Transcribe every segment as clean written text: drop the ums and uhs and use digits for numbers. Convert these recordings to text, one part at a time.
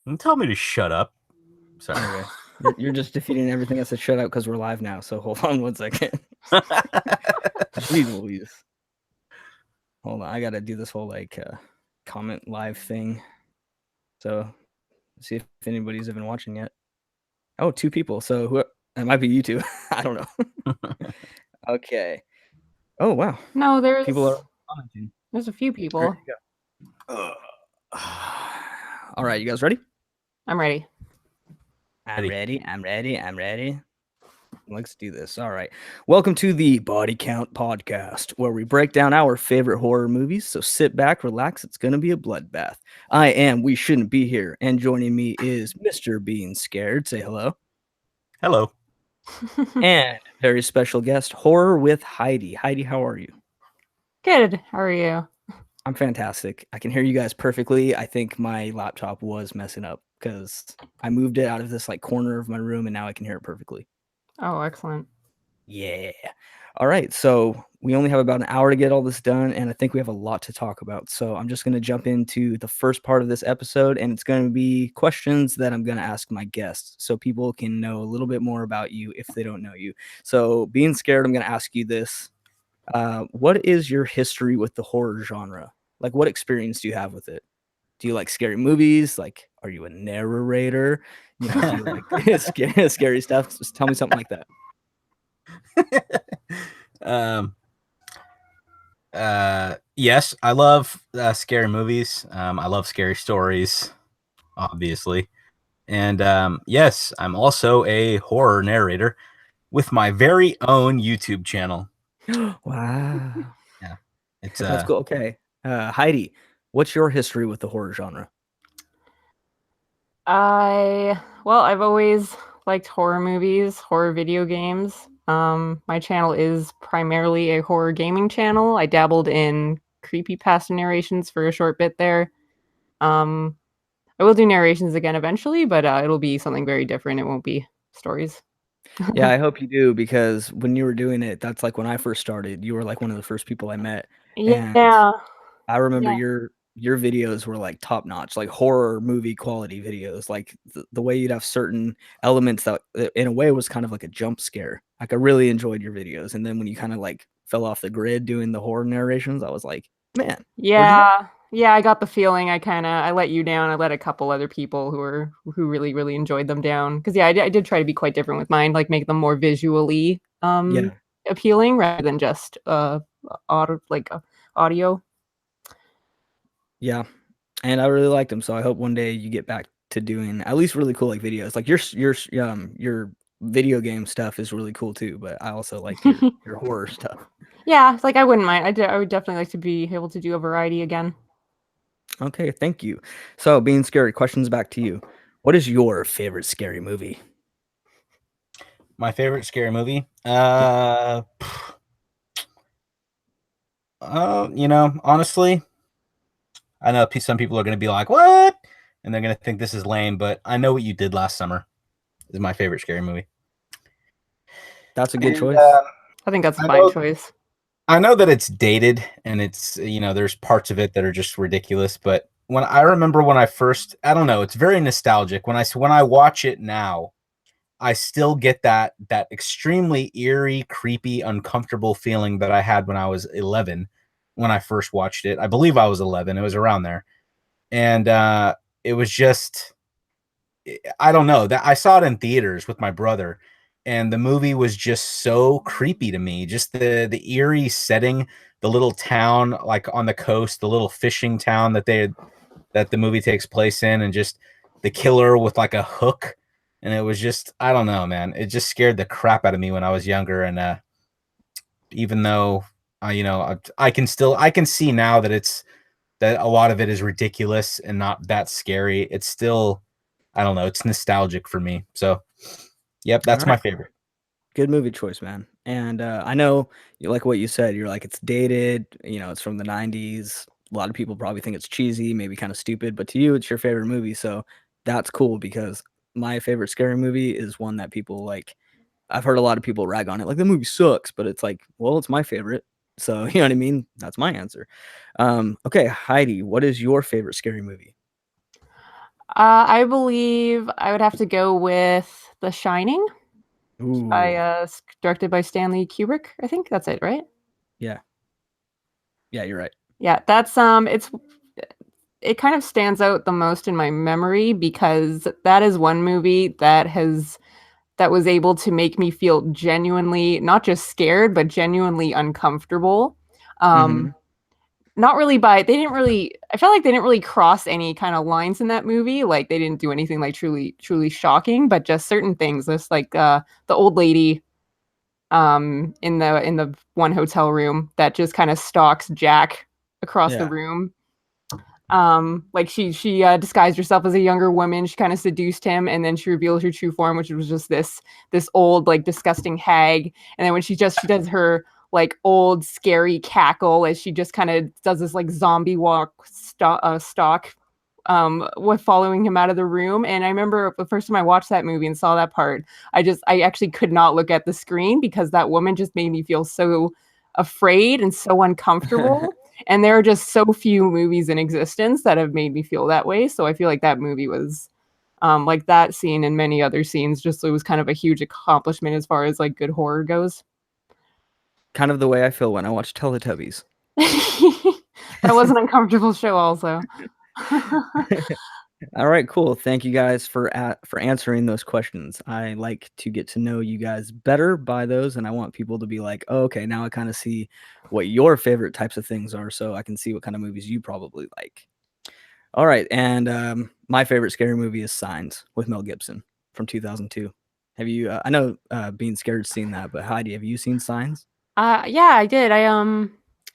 And tell me to shut up. Sorry. Okay. You're just defeating everything that said shut up because we're live now. So hold on 1 second. Jeez Louise. Hold on. I got to do this whole comment live thing. So see if anybody's even watching yet. Oh, 2 people. So who? It might be you two. I don't know. Okay. Oh, wow. No, People are commenting. there's a few people. All right, you guys ready? I'm ready. I'm ready. Let's do this. All right. Welcome to the Body Count Podcast, where we break down our favorite horror movies. So sit back, relax. It's going to be a bloodbath. I am We Shouldn't Be Here. And joining me is Mr. Being Scared. Say hello. Hello. And very special guest, Horror with Heidi. Heidi, how are you? Good. How are you? I'm fantastic. I can hear you guys perfectly. I think my laptop was messing up because I moved it out of this corner of my room and now I can hear it perfectly. Oh, excellent. Yeah. All right. So we only have about an hour to get all this done, and I think we have a lot to talk about. So I'm just going to jump into the first part of this episode, and it's going to be questions that I'm going to ask my guests so people can know a little bit more about you if they don't know you. So Being Scared, I'm going to ask you this. What is your history with the horror genre? Like, what experience do you have with it? Do you like scary movies? Like, are you a narrator? Do you like scary stuff? Just tell me something like that. Yes, I love scary movies. I love scary stories, obviously. And yes, I'm also a horror narrator with my very own YouTube channel. Wow. Yeah. That's cool. Okay. Heidi, what's your history with the horror genre? I've always liked horror movies, horror video games. My channel is primarily a horror gaming channel. I dabbled in creepypasta narrations for a short bit there. I will do narrations again eventually, but it'll be something very different. It won't be stories. Yeah, I hope you do, because when you were doing it, that's like when I first started. You were like one of the first people I met. And Yeah. I remember Yeah. your videos were like top notch, like horror movie quality videos. Like the way you'd have certain elements that in a way was kind of like a jump scare. Like I really enjoyed your videos. And then when you kind of like fell off the grid doing the horror narrations, I was like, man, where'd you go? Yeah, I got the feeling I let you down. I let a couple other people who really, really enjoyed them down. Because yeah, I did try to be quite different with mine, like make them more visually Yeah. appealing rather than just audio. Yeah. And I really liked them, so I hope one day you get back to doing at least really cool videos. Like your video game stuff is really cool too, but I also like your horror stuff. Yeah, I wouldn't mind. I would definitely like to be able to do a variety again. Okay, thank you. So, Being Scared, questions back to you. What is your favorite scary movie? My favorite scary movie? Honestly, I know some people are going to be like, what? And they're going to think this is lame, but I Know What You Did Last Summer is my favorite scary movie. That's a good choice. I think that's a fine choice. I know that it's dated and it's, there's parts of it that are just ridiculous, but when I I don't know, it's very nostalgic. When I watch it now, I still get that extremely eerie, creepy, uncomfortable feeling that I had when I was 11 when I first watched it. I believe I was 11. It was around there. And it was just, I don't know, that I saw it in theaters with my brother, and the movie was just so creepy to me. Just the eerie setting, the little town like on the coast, the little fishing town that the movie takes place in, and just the killer with like a hook. And it was just, I don't know, man. It just scared the crap out of me when I was younger. And even though I can see now that a lot of it is ridiculous and not that scary, it's still, I don't know, it's nostalgic for me. So, yep, that's my favorite. Good movie choice, man. And I know, like what you said, you're like, it's dated, it's from the 90s. A lot of people probably think it's cheesy, maybe kind of stupid, but to you, it's your favorite movie. So that's cool, because my favorite scary movie is one that people like. I've heard a lot of people rag on it, like the movie sucks, but it's like, well, it's my favorite. So, you know what I mean? That's my answer. Okay, Heidi, what is your favorite scary movie? I believe I would have to go with The Shining, Ooh, directed by Stanley Kubrick. I think that's it, right? yeah, yeah, you're right. Yeah, it kind of stands out the most in my memory because that is one movie that was able to make me feel genuinely not just scared but genuinely uncomfortable. Hmm. Not really by they didn't really I felt like they didn't really cross any kind of lines in that movie. Like they didn't do anything like truly shocking, but just certain things. Just like the old lady in the one hotel room that just kind of stalks Jack across the Yeah, room. Like she disguised herself as a younger woman. She kind of seduced him, and then she revealed her true form, which was just this old like disgusting hag. And then when she does her like old scary cackle as she just kind of does this like zombie stalk with following him out of the room. And I remember the first time I watched that movie and saw that part, I actually could not look at the screen because that woman just made me feel so afraid and so uncomfortable. And there are just so few movies in existence that have made me feel that way. So I feel like that movie was like that scene and many other scenes, just it was kind of a huge accomplishment as far as like good horror goes. kind of the way I feel when I watch Teletubbies. That was an uncomfortable show also. All right, cool. Thank you guys for answering those questions. I like to get to know you guys better by those, and I want people to be like, oh, okay, now I kind of see what your favorite types of things are, so I can see what kind of movies you probably like. All right, and my favorite scary movie is Signs with Mel Gibson from 2002. Have you? I know Being Scared's seen that, but Heidi, have you seen Signs? Yeah, I did. I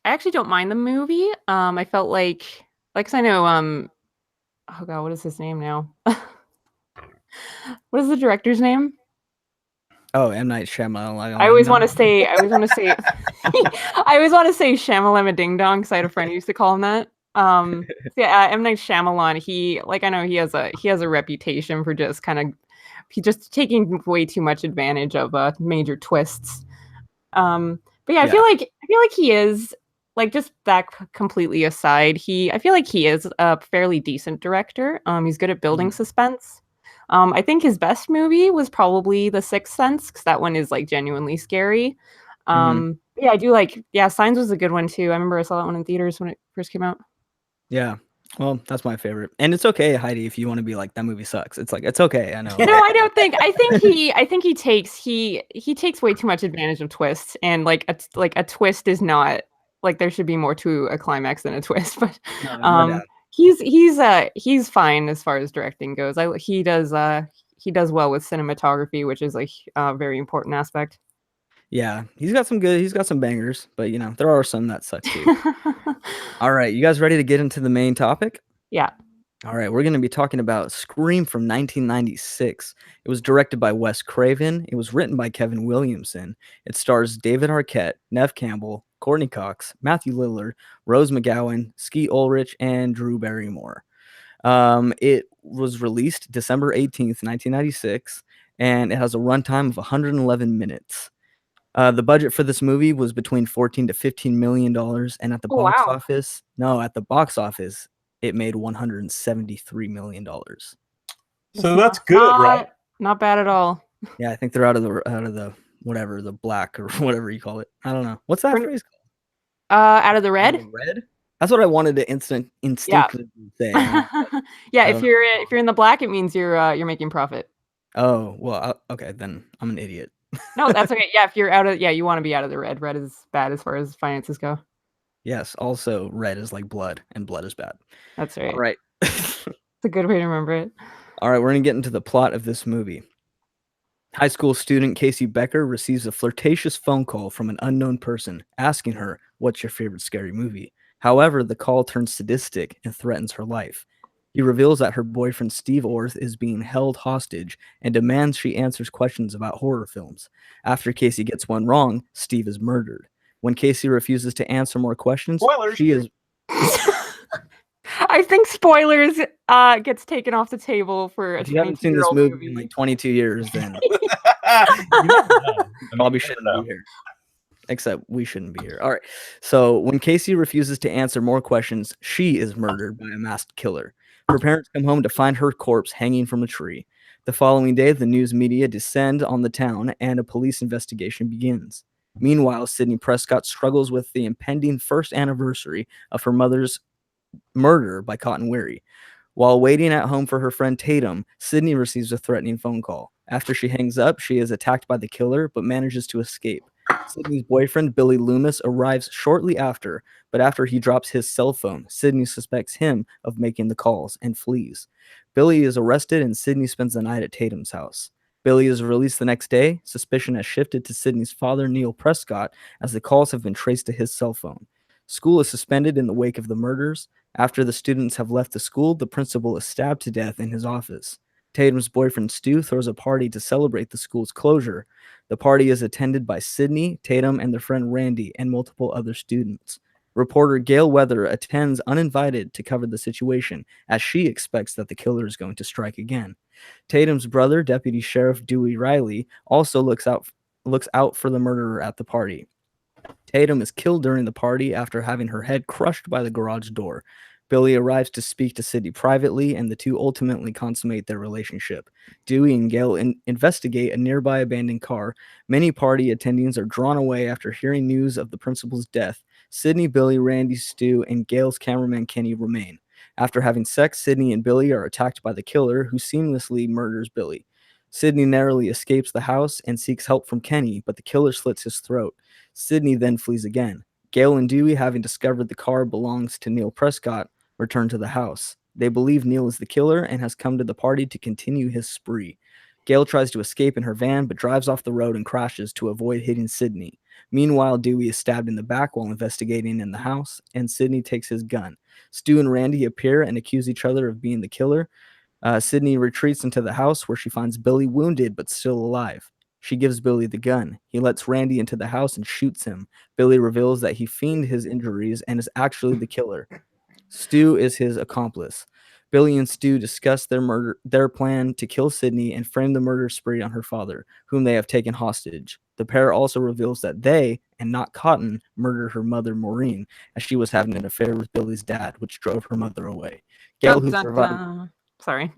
actually don't mind the movie. I felt like 'cause I know oh god, what is his name now? What is the director's name? Oh, M. Night Shyamalan. I always want to say I always want to say Shamalama Ding Dong because I had a friend who used to call him that. Yeah, M Night Shyamalan. He like I know he has a reputation for just kind of he just taking way too much advantage of major twists. But yeah, Yeah. I feel like he is like just that completely aside. I feel like he is a fairly decent director. He's good at building Mhm. suspense. I think his best movie was probably The Sixth Sense because that one is like genuinely scary. Mhm. Yeah, I do like. Yeah, Signs was a good one too. I remember I saw that one in theaters when it first came out. Yeah. Well, that's my favorite. And it's okay, Heidi, if you want to be like that movie sucks. It's like it's okay. I know. No, Like I don't think. I think he takes way too much advantage of twists, and like a twist is not like there should be more to a climax than a twist. But no, no doubt. he's fine as far as directing goes. He does well with cinematography, which is like a very important aspect. Yeah, he's got some bangers, but you know, there are some that suck too. All right, you guys ready to get into the main topic? Yeah. All right, we're going to be talking about Scream from 1996. It was directed by Wes Craven. It was written by Kevin Williamson. It stars David Arquette, Neve Campbell, Courtney Cox, Matthew Lillard, Rose McGowan, Skeet Ulrich, and Drew Barrymore. It was released December 18th, 1996, and it has a runtime of 111 minutes. The budget for this movie was between 14 to 15 million dollars, and at the Oh box wow. office, no, at the box office, it made 173 million dollars. So that's good, right? Not bad at all. Yeah, I think they're out of the whatever the black or whatever you call it. I don't know what's that For- phrase Out of the called. red. The red. That's what I wanted to Yeah. instinctively say. And I was like, Yeah, I don't know. if you're in the black, it means you're making profit. Oh well, okay, then I'm an idiot. No, that's okay. Yeah, if you're out of you want to be out of the red. Red is bad as far as finances go. Yes. Also, red is like blood, and blood is bad. That's All right. right. It's a good way to remember it. All right, we're gonna get into the plot of this movie. High school student Casey Becker receives a flirtatious phone call from an unknown person asking her, "What's your favorite scary movie?" However, the call turns sadistic and threatens her life. He reveals that her boyfriend Steve Orth is being held hostage and demands she answers questions about horror films. After Casey gets one wrong, Steve is murdered. When Casey refuses to answer more questions, Spoilers. she is I think spoilers gets taken off the table for a if you haven't seen this 22-year-old movie in movie. like 22 years, then You never know. I mean, probably you shouldn't never be know. here. Except we shouldn't be here. All right. So when Casey refuses to answer more questions, she is murdered by a masked killer. Her parents come home to find her corpse hanging from a tree. The following day, the news media descend on the town and a police investigation begins. Meanwhile, Sidney Prescott struggles with the impending first anniversary of her mother's murder by Cotton Weary. While waiting at home for her friend Tatum, Sidney receives a threatening phone call. After she hangs up, she is attacked by the killer but manages to escape. Sidney's boyfriend, Billy Loomis, arrives shortly after, but after he drops his cell phone, Sidney suspects him of making the calls and flees. Billy is arrested and Sidney spends the night at Tatum's house. Billy is released the next day. Suspicion has shifted to Sidney's father, Neil Prescott, as the calls have been traced to his cell phone. School is suspended in the wake of the murders. After the students have left the school, the principal is stabbed to death in his office. Tatum's boyfriend Stu throws a party to celebrate the school's closure. The party is attended by Sidney, Tatum, and their friend Randy, and multiple other students. Reporter Gail Weather attends uninvited to cover the situation, as she expects that the killer is going to strike again. Tatum's brother, Deputy Sheriff Dewey Riley, also looks out for the murderer at the party. Tatum is killed during the party after having her head crushed by the garage door. Billy arrives to speak to Sidney privately, and the two ultimately consummate their relationship. Dewey and Gail investigate a nearby abandoned car. Many party attendees are drawn away after hearing news of the principal's death. Sidney, Billy, Randy, Stu, and Gail's cameraman Kenny remain. After having sex, Sidney and Billy are attacked by the killer, who seamlessly murders Billy. Sidney narrowly escapes the house and seeks help from Kenny, but the killer slits his throat. Sidney then flees again. Gail and Dewey, having discovered the car belongs to Neil Prescott, return to the house. They believe Neil is the killer and has come to the party to continue his spree. Gail tries to escape in her van, but drives off the road and crashes to avoid hitting Sidney. Meanwhile, Dewey is stabbed in the back while investigating in the house, and Sidney takes his gun. Stu and Randy appear and accuse each other of being the killer. Sidney retreats into the house where she finds Billy wounded but still alive. She gives Billy the gun. He lets Randy into the house and shoots him. Billy reveals that he feigned his injuries and is actually the killer. Stu is his accomplice. Billy and Stu discuss their plan to kill Sidney and frame the murder spree on her father, whom they have taken hostage. The pair also reveals that they, and not Cotton, murdered her mother Maureen, as she was having an affair with Billy's dad, which drove her mother away. Gail, who survived... Sorry.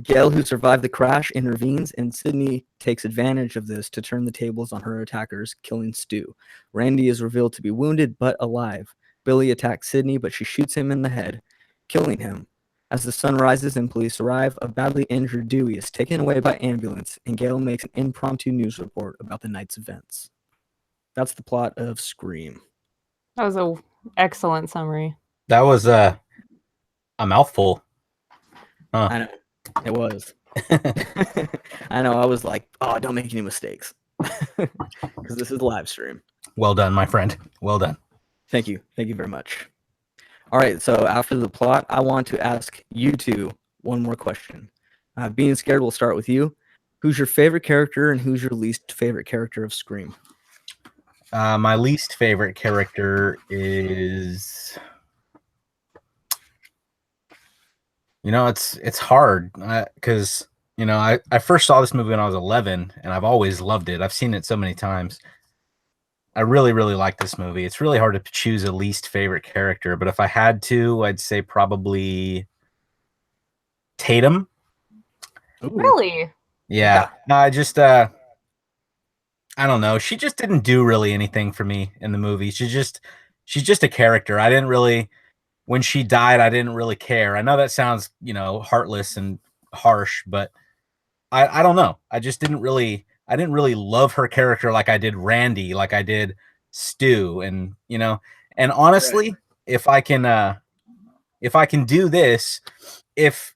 Gail, who survived the crash, intervenes, and Sidney takes advantage of this to turn the tables on her attackers, killing Stu. Randy is revealed to be wounded but alive. Billy attacks Sidney, but she shoots him in the head, killing him. As the sun rises and police arrive, a badly injured Dewey is taken away by ambulance, and Gail makes an impromptu news report about the night's events. That's the plot of Scream. That was an excellent summary. That was a mouthful. Huh. I know. It was. I know. I was like, oh, don't make any mistakes. Because this is a live stream. Well done, my friend. Well done. Thank you. Thank you very much. All right. So after the plot, I want to ask you two one more question. Being Scared, we'll start with you. Who's your favorite character and who's your least favorite character of Scream? My least favorite character is... it's hard because, I first saw this movie when I was 11 and I've always loved it. I've seen it so many times. I really, really like this movie. It's really hard to choose a least favorite character, but if I had to, I'd say probably Tatum. Ooh. Really? Yeah. No, I don't know. She just didn't do really anything for me in the movie. She's just a character. I didn't really... When she died, I didn't really care. I know that sounds, heartless and harsh, but I don't know. I didn't really love her character like I did Randy, like I did Stu, and honestly, right. if I can do this, if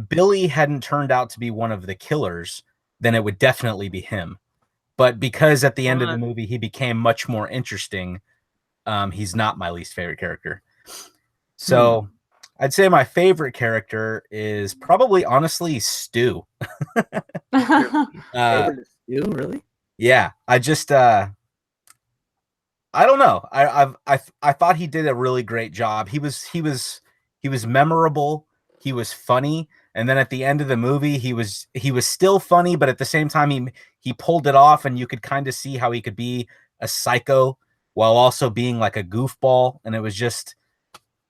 Billy hadn't turned out to be one of the killers, then it would definitely be him. But because at the end of the movie he became much more interesting, he's not my least favorite character. So I'd say my favorite character is probably, honestly, Stu. Stu, really? Yeah, I don't know. I thought he did a really great job. He was memorable. He was funny, and then at the end of the movie, he was still funny, but at the same time, he pulled it off, and you could kind of see how he could be a psycho while also being like a goofball, and it was just.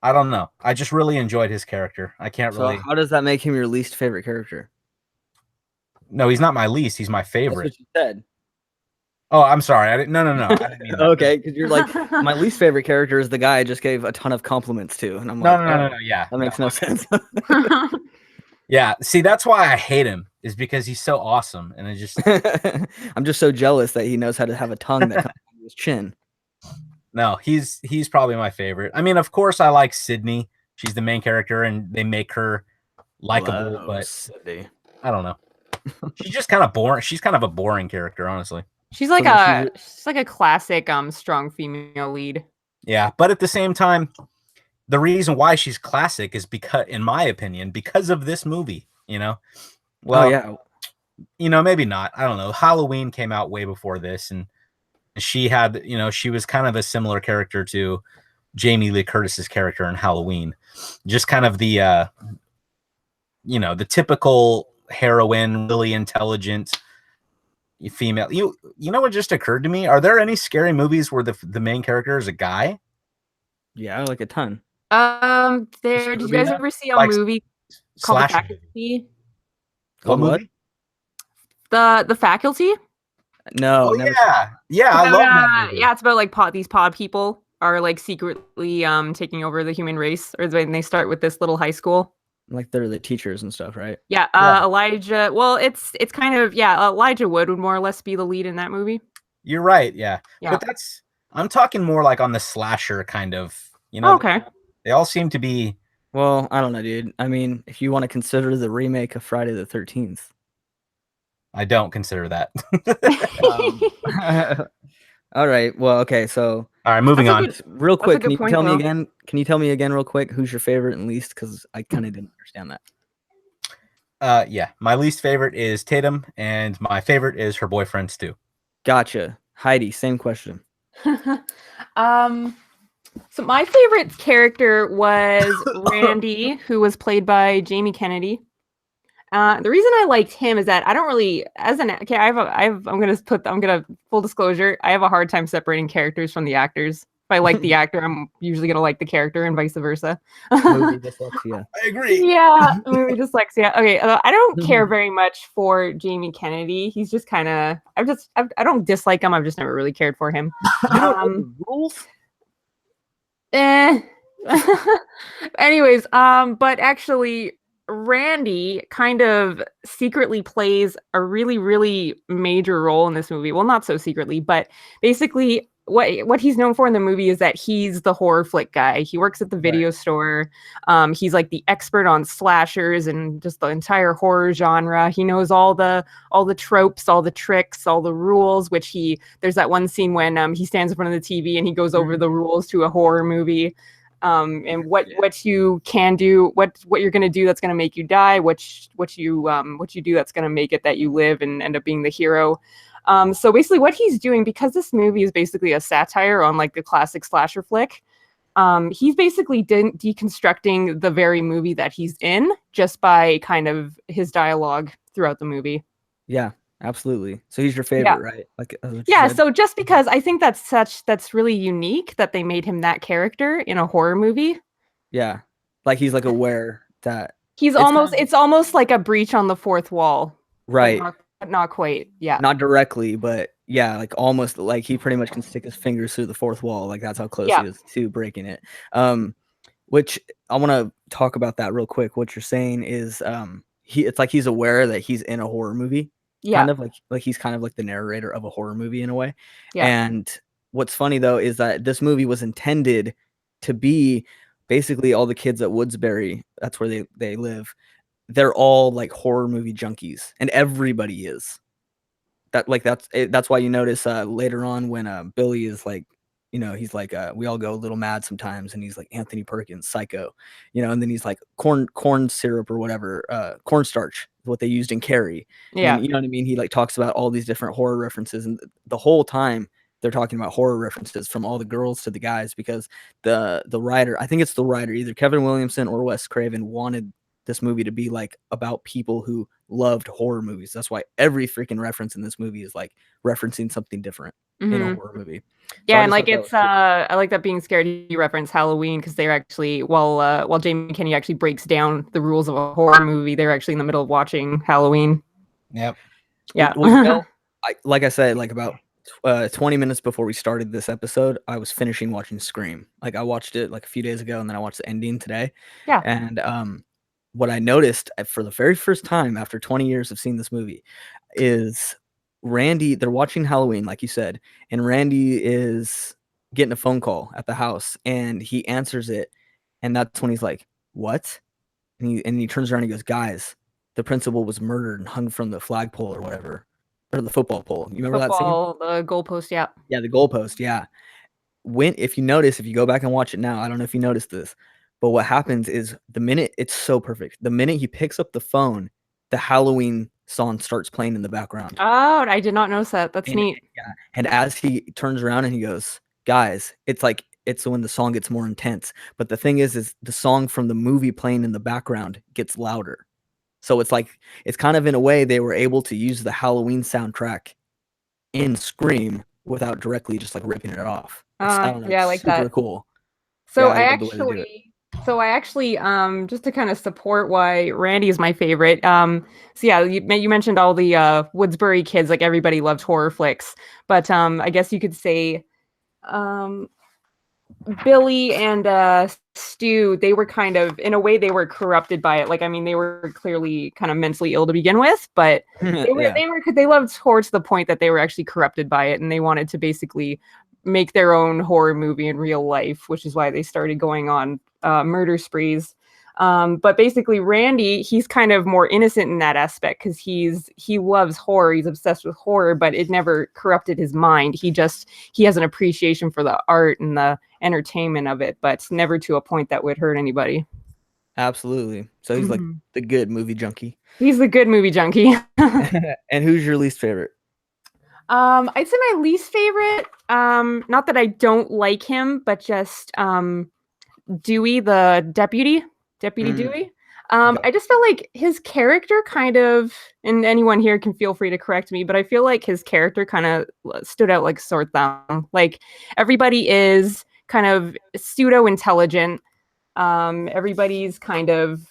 I don't know. I just really enjoyed his character. I can't So really. how does that make him your least favorite character? No, he's not my least. He's my That's favorite. what you said. Oh, I'm sorry. I didn't. No. I didn't mean that. Okay, because you're like, my least favorite character is the guy I just gave a ton of compliments to, and I'm No, like, no. oh, Yeah, that makes no sense. yeah. See, that's why I hate him. Is because he's so awesome, and it just I'm just so jealous that he knows how to have a tongue that comes out of his chin. no. He's probably my favorite. I mean, of course, I like Sydney. She's the main character, and they make her likable. Hello, But Sydney. I don't know. She's just kind of boring. She's kind of a boring character, honestly. She's like So she's like a classic strong female lead. Yeah, but at the same time, the reason why she's classic is because, in my opinion, because of this movie. Well, oh yeah, maybe not. I don't know. Halloween came out way before this, and she had, she was kind of a similar character to Jamie Lee Curtis's character in Halloween. Just kind of the, the typical heroine, really intelligent female. You know what just occurred to me? Are there any scary movies where the main character is a guy? yeah, like a ton. Did you guys ever see a Like movie called The Slash. Faculty? Called what? movie? The Faculty? No, Oh never. yeah, I love that movie. Yeah, it's about like these pod people are like secretly taking over the human race, or when they start with this little high school. Like they're the teachers and stuff, right? Yeah, Yeah. Elijah. Well, it's kind of Elijah Wood would more or less be the lead in that movie. You're right, yeah. Yeah. But I'm talking more like on the slasher kind of, Okay. They all seem to be. Well, I don't know, dude. I mean, if you want to consider the remake of Friday the 13th. I don't consider that. All right. Well, okay. So All right, moving on. real quick, a can good you point, tell me though. again? Can you tell me again real quick who's your favorite and least? Because I kind of didn't understand that. Yeah, my least favorite is Tatum, and my favorite is her boyfriend Stu. Gotcha. Heidi, same question. So my favorite character was Randy, who was played by Jamie Kennedy. The reason I liked him is that I don't really, I'm gonna full disclosure, I have a hard time separating characters from the actors. If I like the actor, I'm usually gonna like the character, and vice versa. Movie dyslexia. I agree. Yeah, movie dyslexia. Okay, I don't care very much for Jamie Kennedy. He's just kind of, I don't dislike him. I've just never really cared for him. Rules? Anyways, but actually, Randy kind of secretly plays a really, really major role in this movie. Well, not so secretly, but basically, what he's known for in the movie is that he's the horror flick guy. He works at the video store. He's like the expert on slashers and just the entire horror genre. He knows all the tropes, all the tricks, all the rules. There's that one scene when he stands in front of the TV and he goes over the rules to a horror movie. And what you can do, what you're gonna do that's gonna make you die, what you do that's gonna make it that you live and end up being the hero. So basically, what he's doing, because this movie is basically a satire on like the classic slasher flick, he's basically deconstructing the very movie that he's in just by kind of his dialogue throughout the movie. Yeah, absolutely. So he's your favorite, right? Like, yeah. So just because I think that's really unique that they made him that character in a horror movie. Yeah, like he's like aware that it's almost like a breach on the fourth wall, right? But not quite. Yeah. Not directly, but yeah, like almost like he pretty much can stick his fingers through the fourth wall. Like that's how close he is to breaking it. Which I want to talk about that real quick. What you're saying is it's like he's aware that he's in a horror movie. Yeah. Kind of like he's kind of like the narrator of a horror movie in a way. Yeah. And what's funny though is that this movie was intended to be basically all the kids at Woodsbury, that's where they live. They're all like horror movie junkies, and everybody is. That's why you notice later on when Billy is like, he's like, we all go a little mad sometimes, and he's like Anthony Perkins, Psycho, and then he's like corn syrup or whatever, cornstarch, what they used in Carrie. Yeah, and, you know what I mean. He like talks about all these different horror references, and the whole time they're talking about horror references from all the girls to the guys, because the writer, I think it's the writer, either Kevin Williamson or Wes Craven, wanted this movie to be like about people who loved horror movies. That's why every freaking reference in this movie is like referencing something different in a Mhm. horror movie. Yeah, I and just like thought that it's was cool. I like that being scared you reference Halloween because they're actually while Jamie Kennedy actually breaks down the rules of a horror movie, they're actually in the middle of watching Halloween. Yep. Yeah. Well, you know, like I said, like about 20 minutes before we started this episode, I was finishing watching Scream. Like I watched it like a few days ago, and then I watched the ending today. Yeah. And what I noticed for the very first time after 20 years of seeing this movie is Randy. They're watching Halloween, like you said, and Randy is getting a phone call at the house, and he answers it, and that's when he's like, "What?" And he turns around and he goes, "Guys, the principal was murdered and hung from the flagpole or whatever, or the football pole." You remember that scene? Football, the goalpost, yeah. Yeah, the goalpost. Yeah. If you notice, if you go back and watch it now, I don't know if you noticed this, but what happens is the minute it's so perfect, the minute he picks up the phone, the Halloween song starts playing in the background. Oh, I did not notice that. That's And, neat. yeah, and as he turns around and he goes, "Guys," it's like it's when the song gets more intense. But the thing is the song from the movie playing in the background gets louder. So it's like it's kind of in a way they were able to use the Halloween soundtrack in Scream without directly just like ripping it off. I don't know, Yeah, I it's like super that. cool. So Yeah, I I love the way they do it. actually just to kind of support why Randy is my favorite. So yeah, you mentioned all the Woodsbury kids, like everybody loved horror flicks, but I guess you could say Billy and Stu, they were kind of, in a way, they were corrupted by it. Like, I mean, they were clearly kind of mentally ill to begin with, but Yeah. they loved horror to the point that they were actually corrupted by it, and they wanted to basically make their own horror movie in real life, which is why they started going on murder sprees. But basically, Randy, he's kind of more innocent in that aspect because he loves horror. He's obsessed with horror, but it never corrupted his mind. He has an appreciation for the art and the entertainment of it, but never to a point that would hurt anybody. Absolutely. So he's like the good movie junkie. He's the good movie junkie. And who's your least favorite? I'd say my least favorite, not that I don't like him, but just Dewey, the Deputy Dewey. I just felt like his character kind of, and anyone here can feel free to correct me, but I feel like his character kind of stood out like a sore thumb. Like everybody is kind of pseudo intelligent. Everybody's kind of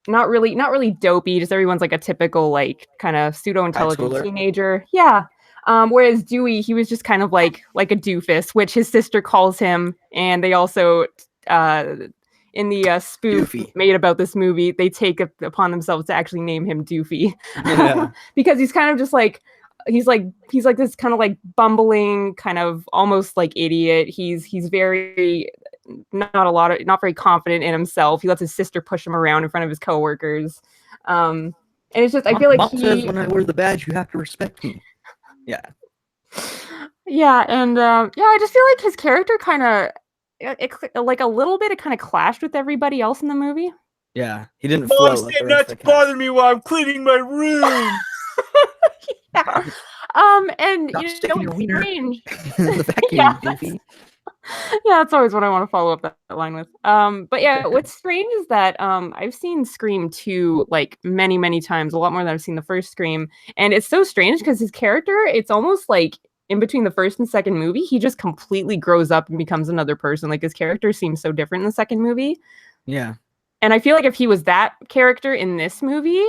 not really dopey. Just everyone's like a typical like kind of pseudo intelligent teenager. Yeah. Whereas Dewey, he was just kind of like a doofus, which his sister calls him, and they also in the spoof Doofy. made about this movie, they take it upon themselves to actually name him Doofy. Yeah. Because he's kind of just like he's like this kind of like bumbling, kind of almost like idiot. He's very not very confident in himself. He lets his sister push him around in front of his coworkers. And it's just I feel like Mom says when I wear the badge, you have to respect me. Yeah. Yeah, and I just feel like his character kind of like a little bit, it kind of clashed with everybody else in the movie. Yeah, he didn't flow like the rest of the bother me while I'm cleaning my room. Yeah. And Stop you sticking know, your wiener strange. in the vacuum, Yeah. Doofy. Yeah, that's always what I want to follow up that line with. But yeah, what's strange is that I've seen Scream 2 like many times, a lot more than I've seen the first Scream, and it's so strange because his character, it's almost like in between the first and second movie, he just completely grows up and becomes another person. Like his character seems so different in the second movie. Yeah. And I feel like if he was that character in this movie,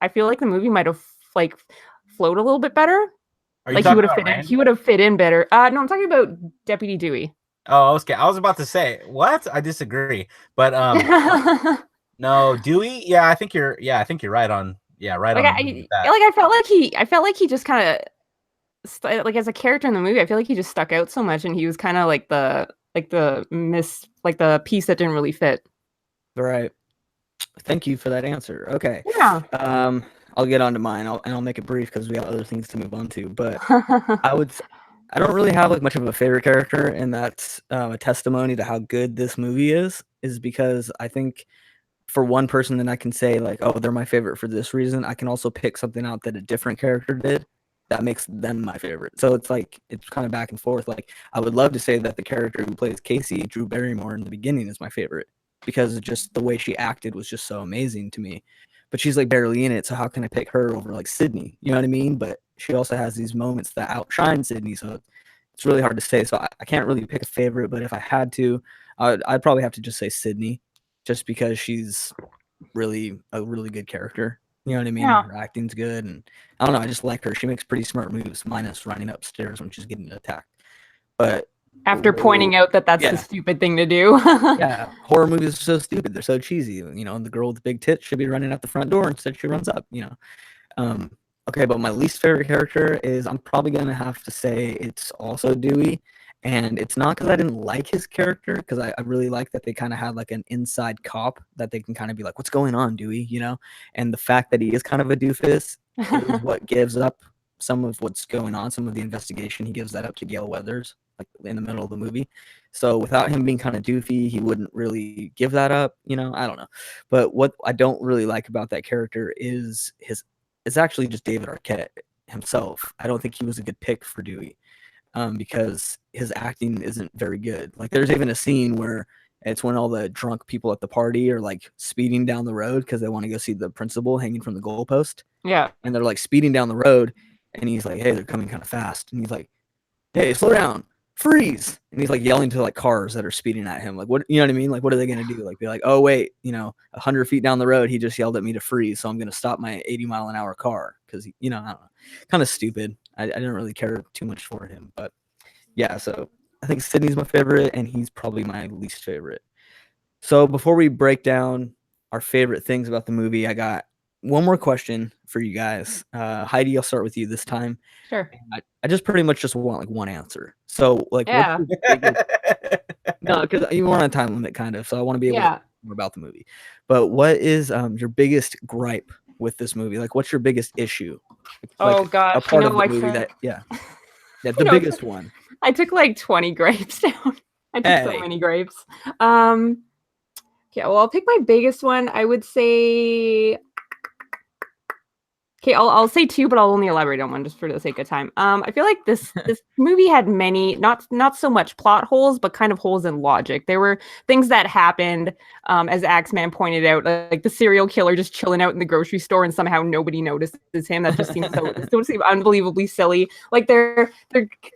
I feel like the movie might have like flowed a little bit better. Like he would have fit in. He would have fit in better. No, I'm talking about Deputy Dewey. Oh, okay. I was about to say what? I disagree, but no, Dewey. Yeah, I think you're right on. Yeah, right like on. I felt like he just kind of like as a character in the movie. I feel like he just stuck out so much, and he was kind of like the piece that didn't really fit. Right. Thank you for that answer. Okay. Yeah. I'll get on to mine. I'll make it brief because we have other things to move on to. But I don't really have like much of a favorite character, and that's a testimony to how good this movie is because I think for one person that I can say like, oh, they're my favorite for this reason, I can also pick something out that a different character did that makes them my favorite. So it's like it's kind of back and forth. Like I would love to say that the character who plays Casey, Drew Barrymore, in the beginning is my favorite. because of just the way she acted was just so amazing to me. But she's like barely in it, so how can I pick her over like Sydney? You know what I mean? But she also has these moments that outshine Sydney, so it's really hard to say. So I can't really pick a favorite, but if I had to, I'd probably have to just say Sydney, just because she's really a really good character. You know what I mean? Yeah. Her acting's good, and I don't know. I just like her. She makes pretty smart moves, minus running upstairs when she's getting attacked. But After pointing out that that's Yeah. the stupid thing to do. yeah, horror movies are so stupid. They're so cheesy. You know, and the girl with the big tits should be running out the front door instead she runs up. You know. Okay, but my least favorite character is, I'm probably gonna have to say it's also Dewey. And it's not because I didn't like his character, because I really like that they kind of had like an inside cop that they can kind of be like, what's going on, Dewey? You know? And the fact that he is kind of a doofus is what gives up some of what's going on, some of the investigation. He gives that up to Gale Weathers, like in the middle of the movie. So without him being kind of doofy, he wouldn't really give that up. You know, I don't know. But what I don't really like about that character is it's actually just David Arquette himself. I don't think he was a good pick for Dewey. Because his acting isn't very good. Like, there's even a scene where it's when all the drunk people at the party are like speeding down the road because they want to go see the principal hanging from the goalpost. Yeah. And they're like speeding down the road, and he's like, hey, they're coming kind of fast. And he's like, hey, slow down, freeze. And he's like yelling to like cars that are speeding at him. Like, what, you know what I mean? Like, what are they going to do? Like, be like, oh, wait, 100 feet down the road, he just yelled at me to freeze. So I'm going to stop my 80-mile-an-hour car. Cause I don't know, kind of stupid. I didn't really care too much for him, but yeah, so I think Sydney's my favorite, and he's probably my least favorite. So before we break down our favorite things about the movie, I got one more question for you guys. Heidi, I'll start with you this time. Sure. I just pretty much just want like one answer. So like, Yeah. No, because you want a time limit kind of, so I want to be able to Yeah. talk more about the movie. But what is your biggest gripe with this movie? Like, what's your biggest issue? Oh Like, gosh. a part of the I movie could- that the You know, biggest one. I took like 20 grapes down. I took so Hey. many grapes. Okay, well, I'll pick my biggest one. I would say. Okay, I'll say two, but I'll only elaborate on one just for the sake of time. I feel like this movie had many, not so much plot holes, but kind of holes in logic. There were things that happened, as Axeman pointed out, like the serial killer just chilling out in the grocery store and somehow nobody notices him. That just seems so seems unbelievably silly. Like they're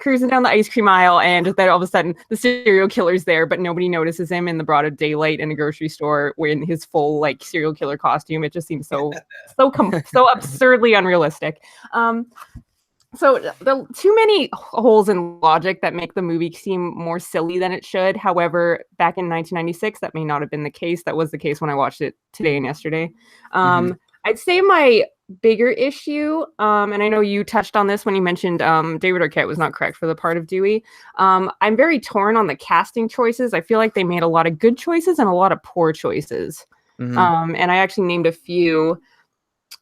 cruising down the ice cream aisle, and then all of a sudden the serial killer's there, but nobody notices him in the broad daylight in a grocery store in his full like serial killer costume. It just seems so absurdly unrealistic. So the too many holes in logic that make the movie seem more silly than it should. However, back in 1996, that may not have been the case. That was the case when I watched it today and yesterday. I'd say my bigger issue, and I know you touched on this when you mentioned David Arquette was not correct for the part of Dewey. I'm very torn on the casting choices. I feel like they made a lot of good choices and a lot of poor choices. And I actually named a few.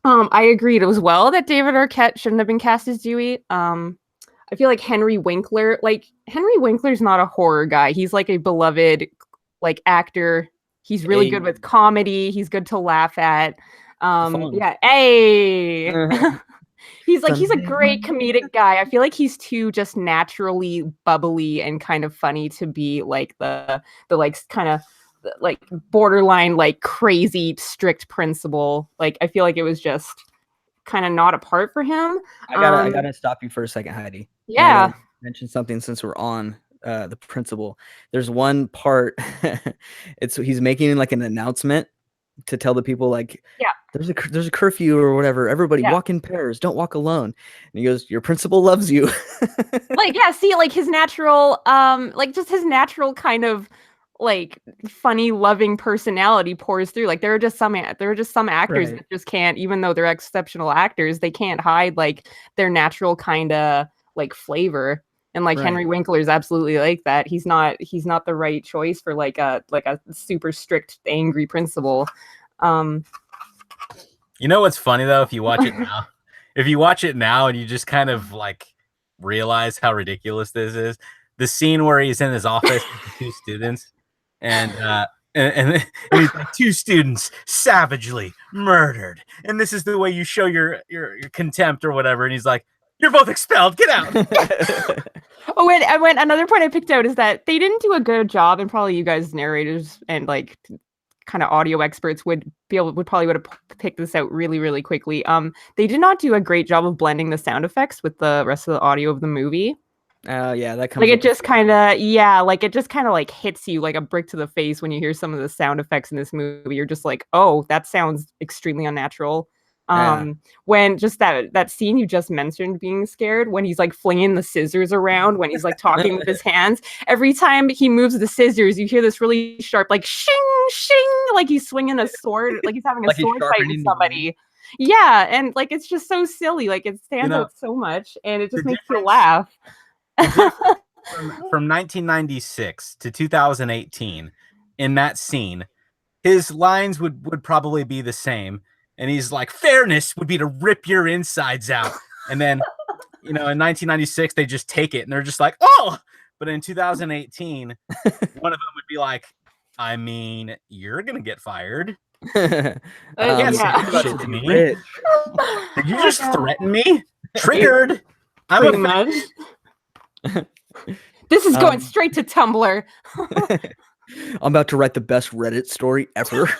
I agreed as well that David Arquette shouldn't have been cast as Dewey. I feel like Henry Winkler's not a horror guy. He's like a beloved like actor. He's really good with comedy. He's good to laugh at. Yeah. Hey. He's a great comedic guy. I feel like he's too just naturally bubbly and kind of funny to be like the like kind of like borderline like crazy strict principal. Like I feel like it was just kind of not a part for him. I gotta stop you for a second, Heidi. Yeah. Mention something since we're on the principal. There's one part he's making like an announcement to tell the people like, yeah, there's a curfew or whatever. Everybody walk in pairs. Don't walk alone. And he goes, your principal loves you. Like, yeah, see, like his natural, like just his natural kind of like funny, loving personality pours through. Like there are just some actors that just can't, even though they're exceptional actors, they can't hide like their natural kind of like flavor. And like Henry Winkler is absolutely like that. He's not the right choice for like a super strict, angry principal. You know what's funny though? If you watch it now, and you just kind of like realize how ridiculous this is, the scene where he's in his office with the two students, and he's like, 2 students savagely murdered, and this is the way you show your contempt or whatever, and he's like, you're both expelled. Get out. Another point I picked out is that they didn't do a good job, and probably you guys narrators and like kind of audio experts would probably would have picked this out really, really quickly. They did not do a great job of blending the sound effects with the rest of the audio of the movie. Yeah, that comes Like up it just kind of like hits you like a brick to the face when you hear some of the sound effects in this movie. You're just like, oh, that sounds extremely unnatural. When just that scene you just mentioned, being scared, when he's like flinging the scissors around, when he's like talking with his hands, every time he moves the scissors, you hear this really sharp like shing shing, like he's swinging a sword, like he's having a Like he's sword fight sharpening with the somebody. Yeah, and like it's just so silly, like it stands out so much, and it just makes you laugh. From 1996 to 2018, in that scene, his lines would probably be the same. And he's like, fairness would be to rip your insides out. And then, in 1996, they just take it and they're just like, oh. But in 2018, one of them would be like, I mean, you're going to get fired. Yeah. To me. Did you just threaten me? Triggered. I'm pretty much. This is going straight to Tumblr. I'm about to write the best Reddit story ever.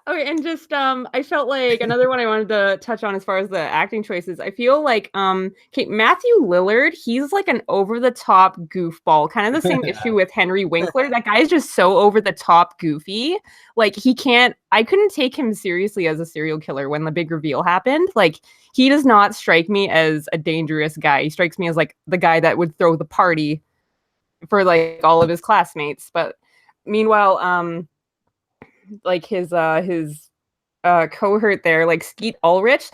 Okay, and just I felt like another one I wanted to touch on as far as the acting choices. I feel like Matthew Lillard, he's like an over-the-top goofball, kind of the same issue with Henry Winkler. That guy is just so over-the-top goofy. Like I couldn't take him seriously as a serial killer when the big reveal happened. Like he does not strike me as a dangerous guy. He strikes me as like the guy that would throw the party for like all of his classmates. But meanwhile, like his cohort there, like Skeet Ulrich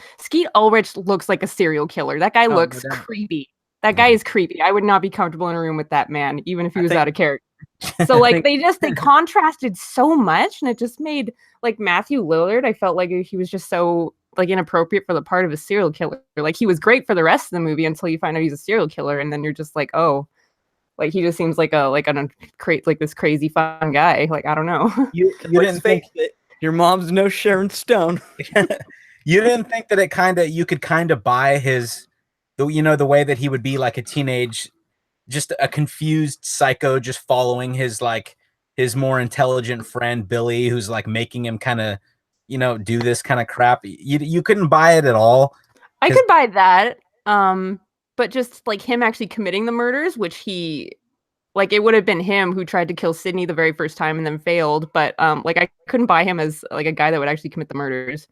looks like a serial killer. That guy looks creepy. That guy is creepy. I would not be comfortable in a room with that man, even if he was out of character. So like they contrasted so much, and it just made like Matthew Lillard, I felt like he was just so like inappropriate for the part of a serial killer. Like he was great for the rest of the movie until you find out he's a serial killer, and then you're just like, oh, like he just seems like this crazy fun guy. Like I don't know. You didn't think that your mom's no Sharon Stone. You didn't think that you could kind of buy the way that he would be like a teenage, just a confused psycho, just following his more intelligent friend Billy, who's like making him kind of, do this kind of crap. You couldn't buy it at all. I could buy that. But just like him actually committing the murders, which it would have been him who tried to kill Sydney the very first time and then failed. But like I couldn't buy him as like a guy that would actually commit the murders,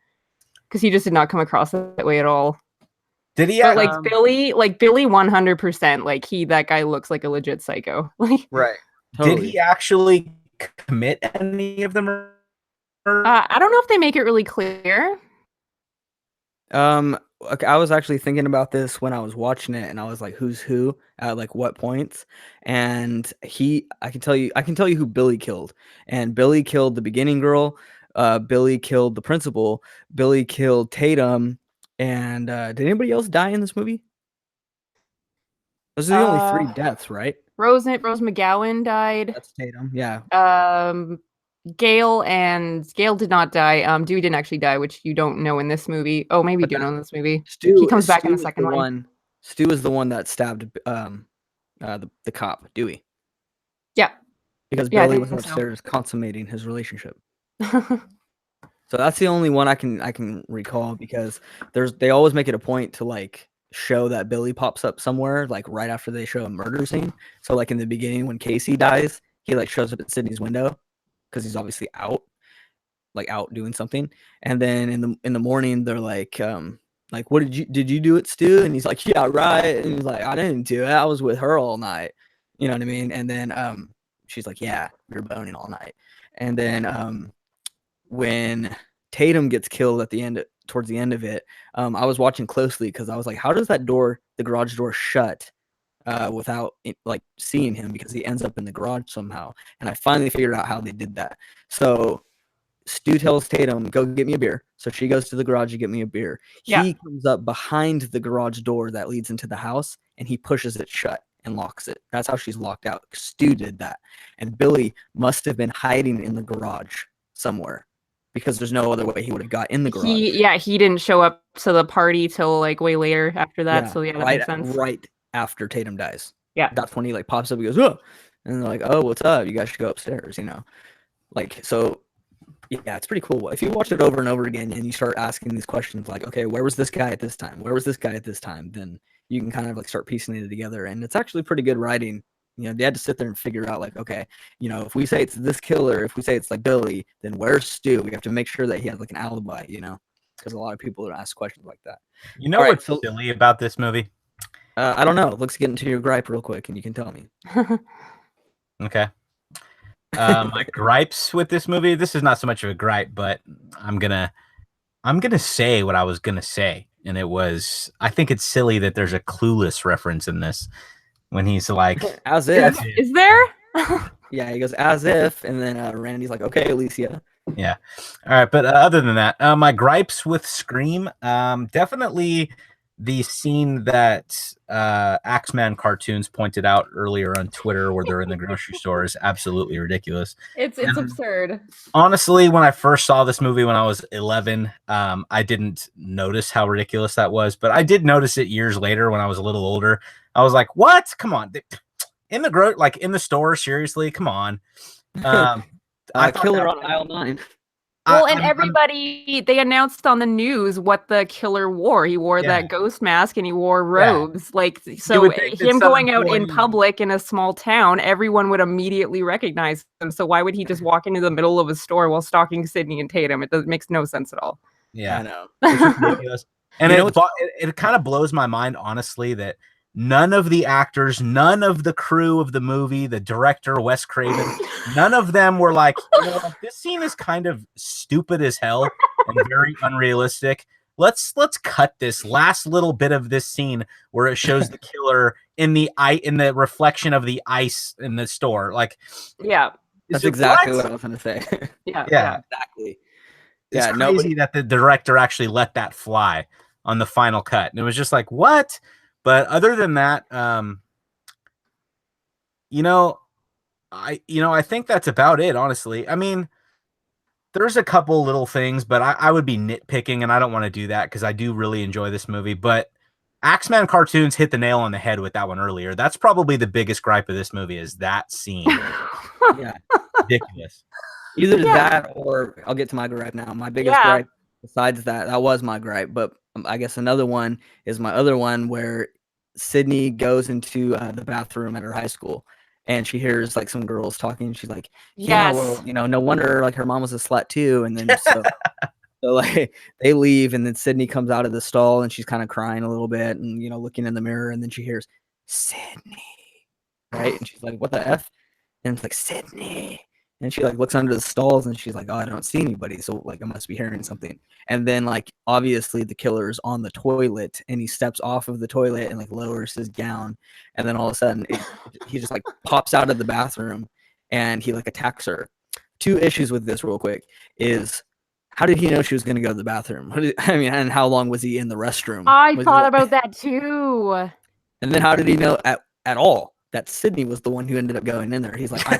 because he just did not come across that way at all. Did he? But Billy 100%. Like that guy looks like a legit psycho. Like right. Totally. Did he actually commit any of the murders? I don't know if they make it really clear. Okay, I was actually thinking about this when I was watching it, and I was like, who's who at like what points? And I can tell you who Billy killed. And Billy killed the beginning girl, Billy killed the principal, Billy killed Tatum, and did anybody else die in this movie? Those are the only 3 deaths, right? Rose McGowan died. That's Tatum, yeah. Gail did not die. Dewey didn't actually die, which you don't know in this movie. Oh, maybe you do know in this movie. He comes back in the second one. Stu is the one that stabbed the cop, Dewey. Yeah. Because Billy was upstairs consummating his relationship. So that's the only one I can recall, because they always make it a point to like show that Billy pops up somewhere like right after they show a murder scene. So like in the beginning when Casey dies, he like shows up at Sydney's window, because he's obviously out doing something. And then in the morning they're like what did you do it, Stu? And he's like, yeah, right. And he's like, I didn't do it, I was with her all night. You know what I mean? And then she's like, yeah, you're boning all night. And then when Tatum gets killed towards the end of it, I was watching closely because I was like, how does the garage door shut without like seeing him, because he ends up in the garage somehow. And I finally figured out how they did that. So Stu tells Tatum, go get me a beer. So she goes to the garage to get me a beer. Yeah. He comes up behind the garage door that leads into the house, and he pushes it shut and locks it. That's how she's locked out. Stu did that. And Billy must have been hiding in the garage somewhere, because there's no other way he would have got in the garage. He didn't show up to the party till like way later after that. Yeah, so yeah, that makes sense. Right after Tatum dies. Yeah. That's when he like pops up and goes, oh. And they're like, "Oh, what's up? You guys should go upstairs." Like, so yeah, it's pretty cool. If you watch it over and over again and you start asking these questions like, okay, where was this guy at this time? Where was this guy at this time? Then you can kind of like start piecing it together. And it's actually pretty good writing. They had to sit there and figure out like, okay, if we say it's this killer, if we say it's like Billy, then where's Stu? We have to make sure that he has like an alibi, because a lot of people ask questions like that. You know what's silly about this movie? I don't know. Let's get into your gripe real quick and you can tell me. Okay. My gripes with this movie, this is not so much of a gripe, but I'm gonna say what I was gonna say. And I think it's silly that there's a Clueless reference in this when he's like, as if. Is there? Yeah, he goes, as if, and then Randy's like, okay, Alicia. Yeah. All right, but other than that, my gripes with Scream, definitely the scene that Axeman Cartoons pointed out earlier on Twitter where they're in the grocery store is absolutely ridiculous. It's absurd. Honestly, when I first saw this movie when I was 11, I didn't notice how ridiculous that was, but I did notice it years later when I was a little older. I was like, what? Come on. In the store, seriously? Come on. I killer on aisle 9. Well, and everybody, they announced on the news what the killer wore. He wore that ghost mask and he wore robes. Like, so him going out in public in a small town, everyone would immediately recognize him. So why would he just walk into the middle of a store while stalking Sydney and Tatum? It makes no sense at all. Yeah, I know. It's ridiculous. And it kind of blows my mind, honestly, that none of the actors, none of the crew of the movie, the director, Wes Craven, none of them were like, this scene is kind of stupid as hell and very unrealistic. Let's cut this last little bit of this scene where it shows the killer in the reflection of the ice in the store. Like, yeah, that's exactly what I was going to say. Yeah, exactly. It's crazy that the director actually let that fly on the final cut. And it was just like, what? But other than that, I think that's about it, honestly. I mean, there's a couple little things, but I would be nitpicking, and I don't want to do that because I do really enjoy this movie. But Axeman Cartoons hit the nail on the head with that one earlier. That's probably the biggest gripe of this movie is that scene. Yeah, ridiculous. Either that or I'll get to my gripe now. My biggest gripe, besides that was my gripe, but I guess another one is my other one where Sydney goes into the bathroom at her high school and she hears like some girls talking. And she's like, yeah, well, no wonder like her mom was a slut too. And then so like they leave and then Sydney comes out of the stall and she's kind of crying a little bit and, looking in the mirror and then she hears Sydney, right? And she's like, what the F? And it's like, Sydney. And she like looks under the stalls and she's like, oh, I don't see anybody. So like I must be hearing something. And then like obviously the killer is on the toilet and he steps off of the toilet and like lowers his gown. And then all of a sudden he just like pops out of the bathroom and he like attacks her. 2 issues with this real quick is how did he know she was going to go to the bathroom? And how long was he in the restroom? I thought about that too. And then how did he know at all that Sydney was the one who ended up going in there? He's like, I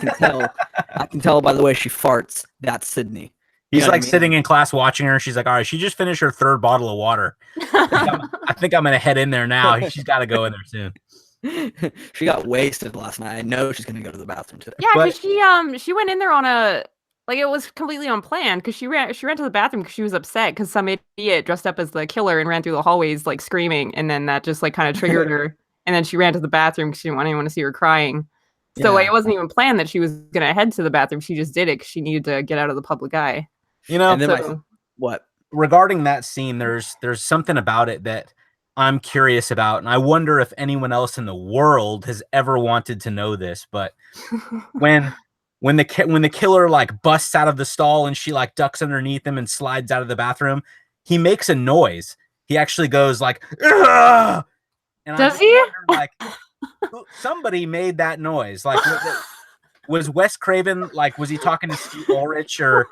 can tell by the way she farts, that's Sydney. He's like sitting in class watching her. She's like, all right, she just finished her 3rd bottle of water. I think I'm going to head in there now. She's got to go in there soon. She got wasted last night. I know she's going to go to the bathroom today. Yeah, because she went in there on it was completely unplanned because she ran to the bathroom because she was upset because some idiot dressed up as the killer and ran through the hallways like screaming. And then that just like kind of triggered her. And then she ran to the bathroom because she didn't want anyone to see her crying. So it wasn't even planned that she was going to head to the bathroom. She just did it because she needed to get out of the public eye. And then what? Regarding that scene, there's something about it that I'm curious about, and I wonder if anyone else in the world has ever wanted to know this. But when the killer like busts out of the stall and she like ducks underneath him and slides out of the bathroom, he makes a noise. He actually goes like, ugh! And does he? Like, somebody made that noise. Like, was Wes Craven like? Was he talking to Steve Ulrich or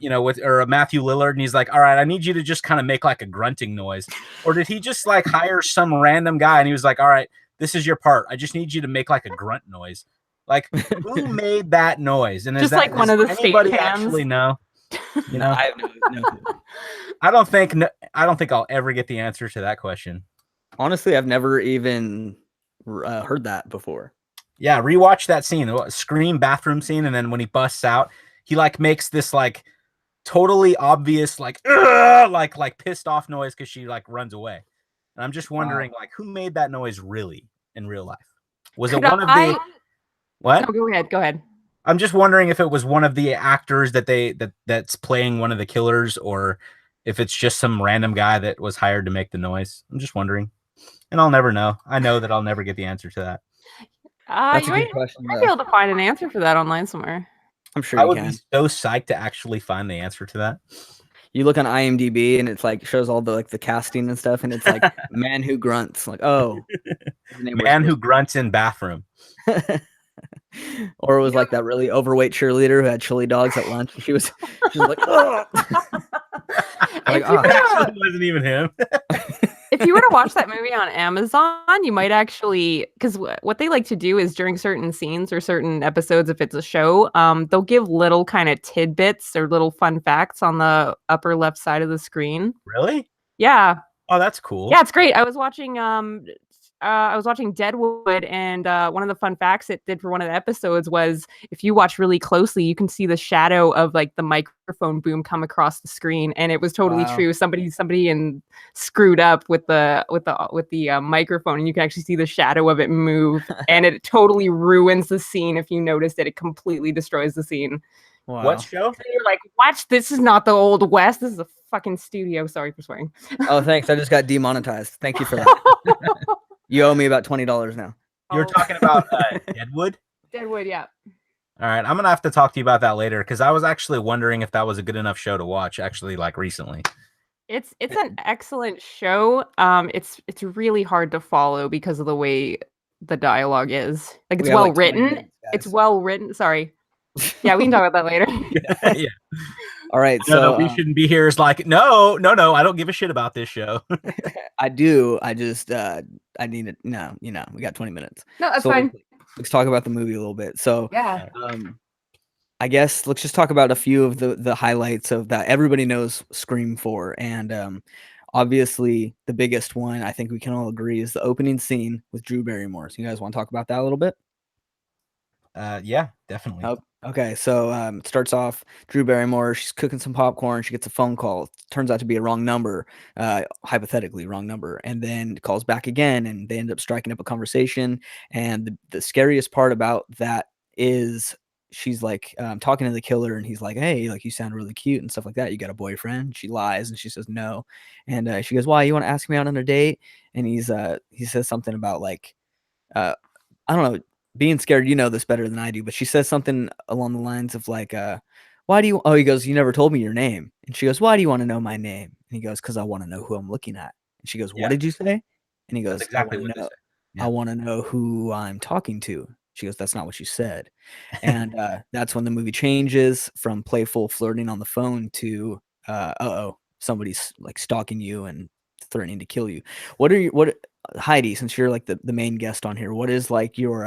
Matthew Lillard? And he's like, all right, I need you to just kind of make like a grunting noise. Or did he just like hire some random guy and he was like, all right, this is your part. I just need you to make like a grunt noise. Like, who made that noise? And just like one of the state cams. Actually know? I have no clue. I don't think I'll ever get the answer to that question. Honestly, I've never even heard that before. Yeah, rewatch that scene, the Scream bathroom scene, and then when he busts out, he like makes this like totally obvious like "Ugh!" like pissed off noise because she like runs away. And I'm just wondering like who made that noise really in real life? Was it Could one of I? the what? No, go ahead. Go ahead. I'm just wondering if it was one of the actors that's playing one of the killers, or if it's just some random guy that was hired to make the noise. I'm just wondering, and I'll never know. I know that I'll never get the answer to that. That's You a good might question. be able to find an answer for that online somewhere. I'm sure I you would can. be so psyched to actually find the answer to that. You look on IMDb and it's like shows all the like the casting and stuff, and it's like man who grunts. Like, oh, his name was Man who this. grunts in bathroom. Or it was like that really overweight cheerleader who had chili dogs at lunch. She was like, oh. Like, If you oh. were to- Actually, it wasn't even him. if you were to watch that movie on Amazon, you might actually, because what they like to do is during certain scenes or certain episodes, if it's a show, they'll give little kind of tidbits or little fun facts on the upper left side of the screen. Really? Yeah, Oh, that's cool. yeah, it's great. I was watching Deadwood, and one of the fun facts it did for one of the episodes was if you watch really closely, you can see the shadow of like the microphone boom come across the screen, and it was totally Wow. true. Somebody screwed up with the microphone, and you can actually see the shadow of it move, and it totally ruins the scene. If you noticed it, it completely destroys the scene. Wow. What show? So you're like, watch, this is not the Old West. This is a fucking studio. Sorry for swearing. Oh, thanks. I just got demonetized. Thank you for that. You owe me about $20 now. You're talking about Deadwood? Deadwood, yeah. All right, I'm gonna have to talk to you about that later because I was actually wondering if that was a good enough show to watch. Actually, like recently. It's an excellent show. It's really hard to follow because of the way the dialogue is. Like, it's We have, well like, 20 written. minutes, It's guys. well written. Sorry. Yeah, we can talk about that later. Yeah. All right. No, So we shouldn't be here. It's like no. I don't give a shit about this show. I do. I just I need it. No, we got 20 minutes. No, that's So fine. let's talk about the movie a little bit. So Yeah. I guess let's just talk about a few of the highlights of that. Everybody knows Scream 4, and obviously the biggest one I think we can all agree is the opening scene with Drew Barrymore. So you guys want to talk about that a little bit? Yeah, definitely. Oh, okay, so it starts off Drew Barrymore. She's cooking some popcorn. She gets a phone call. It turns out to be a wrong number, hypothetically wrong number, and then calls back again, and they end up striking up a conversation. And the scariest part about that is she's like talking to the killer, and he's like, "Hey, like you sound really cute and stuff like that. You got a boyfriend?" She lies, and she says no, and she goes, "Why? You want to ask me out on a date?" And he says something about like, I don't know. Being scared, you know this better than I do, but she says something along the lines of like, why do you, he goes, you never told me your name. And she goes, why do you want to know my name? And he goes, because I want to know who I'm looking at. And she goes, what Yeah. did you say? And he goes, That's exactly I what want they to know, say. Yeah. I want to know who I'm talking to. She goes, that's not what you said. And that's when the movie changes from playful flirting on the phone to, somebody's like stalking you and threatening to kill you. Heidi, since you're like the main guest on here, what is like your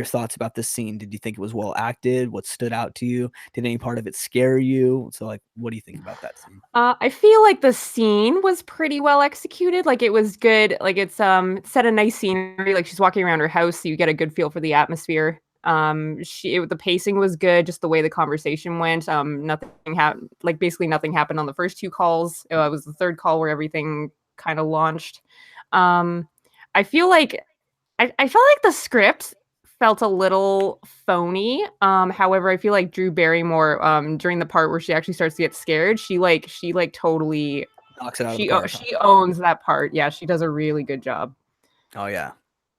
thoughts about this scene? Did you think it was well acted? What stood out to you? Did any part of it scare you? So like, what do you think about that scene? I feel like the scene was pretty well executed. Like, it was good. Like, it's set a nice scenery. Like, she's walking around her house, so you get a good feel for the atmosphere. The pacing was good, just the way the conversation went. Basically nothing happened on the first two calls. It was the third call where everything kind of launched. I feel like I felt like the script felt a little phony. However, I feel like Drew Barrymore, during the part where she actually starts to get scared, she totally Knocks it out of the park. she owns that part. Yeah, she does a really good job. Oh yeah,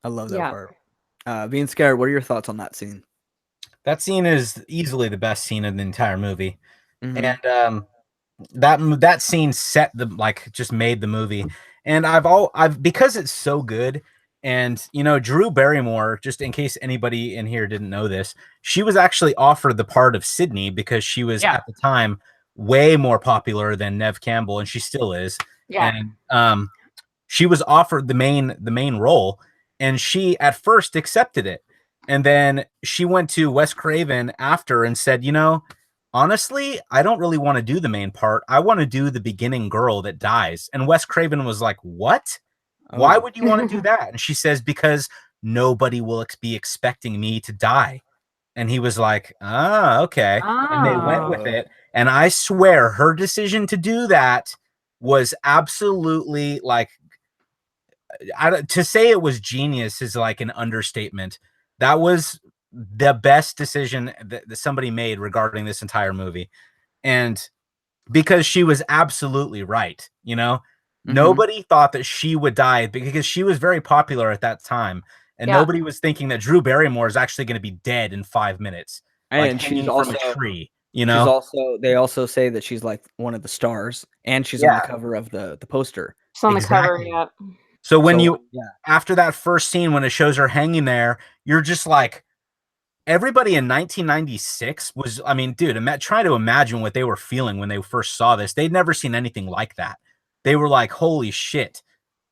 I love that Yeah. part. Being scared. What are your thoughts on that scene? That scene is easily the best scene in the entire movie, Mhm. and that scene just made the movie. And because it's so good, and Drew Barrymore, just in case anybody in here didn't know this, she was actually offered the part of Sydney because she was at the time way more popular than Neve Campbell, and she still is. Yeah. And she was offered the main role, and she at first accepted it. And then she went to Wes Craven after and said, honestly, I don't really want to do the main part. I want to do the beginning girl that dies. And Wes Craven was like, what? Why would you want to do that? And she says, because nobody will be expecting me to die. And he was like, ah, okay. And they went with it. And I swear her decision to do that was absolutely like, to say it was genius is like an understatement. That was the best decision that somebody made regarding this entire movie. And because she was absolutely right, you know, nobody thought that she would die because she was very popular at that time. And nobody was thinking that Drew Barrymore is actually going to be dead in 5 minutes, like And hanging she's from also a tree, you she's know? also they also say that she's like one of the stars, and she's on the cover of the poster. She's on the cover, Exactly. yeah. So when So, after that first scene, when it shows her hanging there, you're just like, everybody in 1996 was, I mean, dude, try to imagine what they were feeling when they first saw this. They'd never seen anything like that. They were like, holy shit.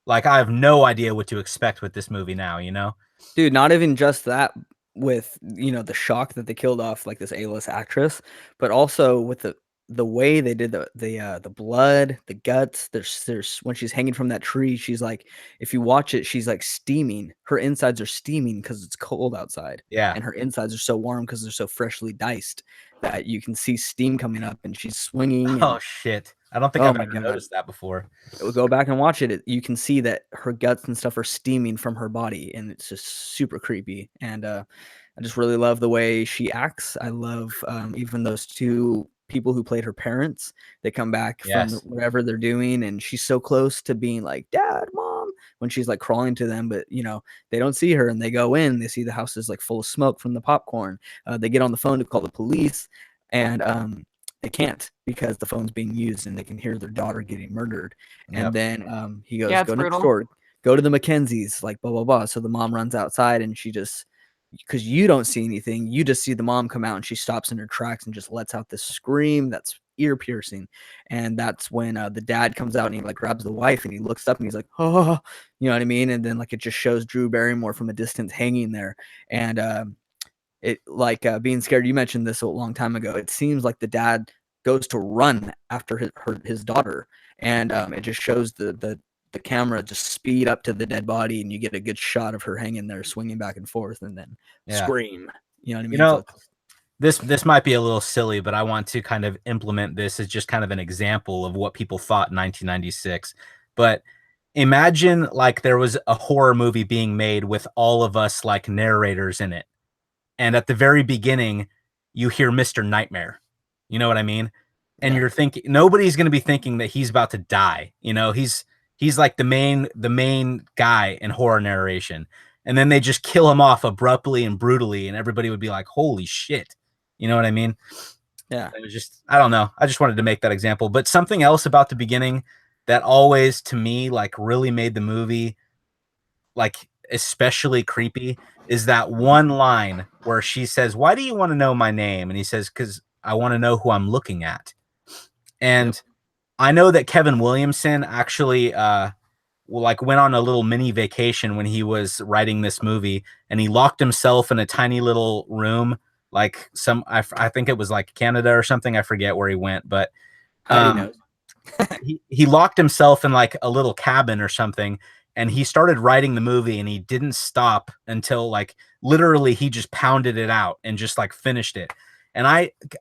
Like, I have no idea what to expect with this movie now, you know? dude, not even just that, with, you know, the shock that they killed off like this A-list actress, but also with the way they did the blood, the guts. There's when she's hanging from that tree, she's like, if you watch it, she's like steaming. Her insides are steaming because it's cold outside. Yeah. And her insides are so warm because they're so freshly diced that you can see steam coming up, and she's swinging. Oh shit. I don't think I've ever noticed that before. Go back and watch it. You can see that her guts and stuff are steaming from her body, and it's just super creepy. And I just really love the way she acts. I love even those two people who played her parents. They come back from whatever they're doing, and she's so close to being like, Dad, Mom, when she's like crawling to them, but you know, they don't see her, and they go in, they see the house is like full of smoke from the popcorn. They get on the phone to call the police, and they can't because the phone's being used, and they can hear their daughter getting murdered. And then he goes, go next door, go to the Mackenzies, like blah, blah, blah. So the mom runs outside, and she just, because you don't see anything, you just see the mom come out, and she stops in her tracks and just lets out this scream that's ear piercing. And that's when the dad comes out, and he like grabs the wife, and he looks up, and he's like, oh, you know what I mean? And then like it just shows Drew Barrymore from a distance hanging there. And it like being scared. You mentioned this a long time ago. It seems like the dad goes to run after his daughter, and it just shows the camera just speed up to the dead body, and you get a good shot of her hanging there, swinging back and forth, and then scream. You know what I mean? You know, this might be a little silly, but I want to kind of implement this as just kind of an example of what people thought in 1996. But imagine like there was a horror movie being made with all of us like narrators in it. And at the very beginning, you hear Mr. Nightmare. You know what I mean? And you're thinking, nobody's going to be thinking that he's about to die. You know, he's like the main guy in horror narration. And then they just kill him off abruptly and brutally, and everybody would be like, holy shit. You know what I mean? Yeah. It was just, I don't know. I just wanted to make that example. But something else about the beginning that always, to me, like really made the movie like especially creepy is that one line where she says, why do you want to know my name? And he says, because I want to know who I'm looking at. And I know that Kevin Williamson actually like went on a little mini vacation when he was writing this movie, and he locked himself in a tiny little room, like I think it was like Canada or something. I forget where he went, but he locked himself in like a little cabin or something, and he started writing the movie, and he didn't stop until like literally he just pounded it out and just like finished it. And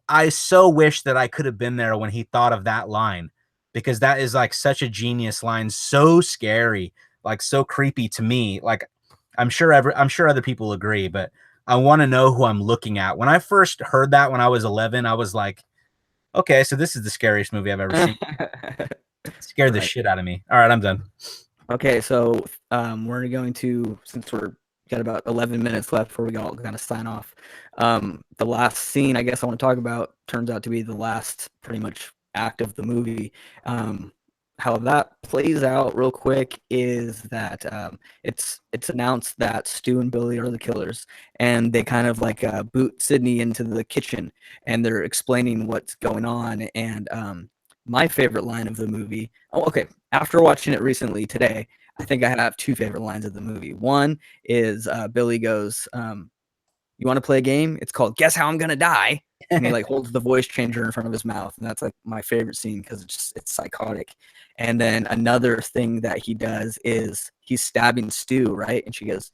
I so wish that I could have been there when he thought of that line, because that is like such a genius line, so scary, like so creepy to me. Like I'm sure other people agree, but I want to know who I'm looking at. When I first heard that when I was 11, I was like, okay, so this is the scariest movie I've ever seen. It scared the shit out of me. All right, I'm done. Okay, so we're going to, since we're got about 11 minutes left before we all kind of sign off. The last scene I guess I want to talk about turns out to be the last pretty much act of the movie. How that plays out real quick is that it's announced that Stu and Billy are the killers, and they kind of like boot Sydney into the kitchen, and they're explaining what's going on. And my favorite line of the movie, after watching it recently today, I think I have two favorite lines of the movie. One is Billy goes, you want to play a game? It's called Guess How I'm Gonna Die. And he like holds the voice changer in front of his mouth. And that's like my favorite scene because it's psychotic. And then another thing that he does is he's stabbing Stu, right? And she goes,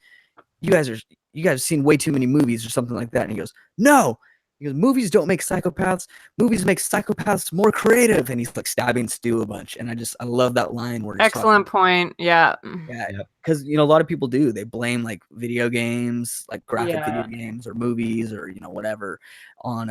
you guys have seen way too many movies or something like that. And he goes, no. He goes, movies don't make psychopaths. Movies make psychopaths more creative. And he's like stabbing Stu a bunch. And I love that line where he's Excellent point. Yeah. Yeah, because a lot of people do. They blame like video games, like graphic video Yeah. games or movies or whatever on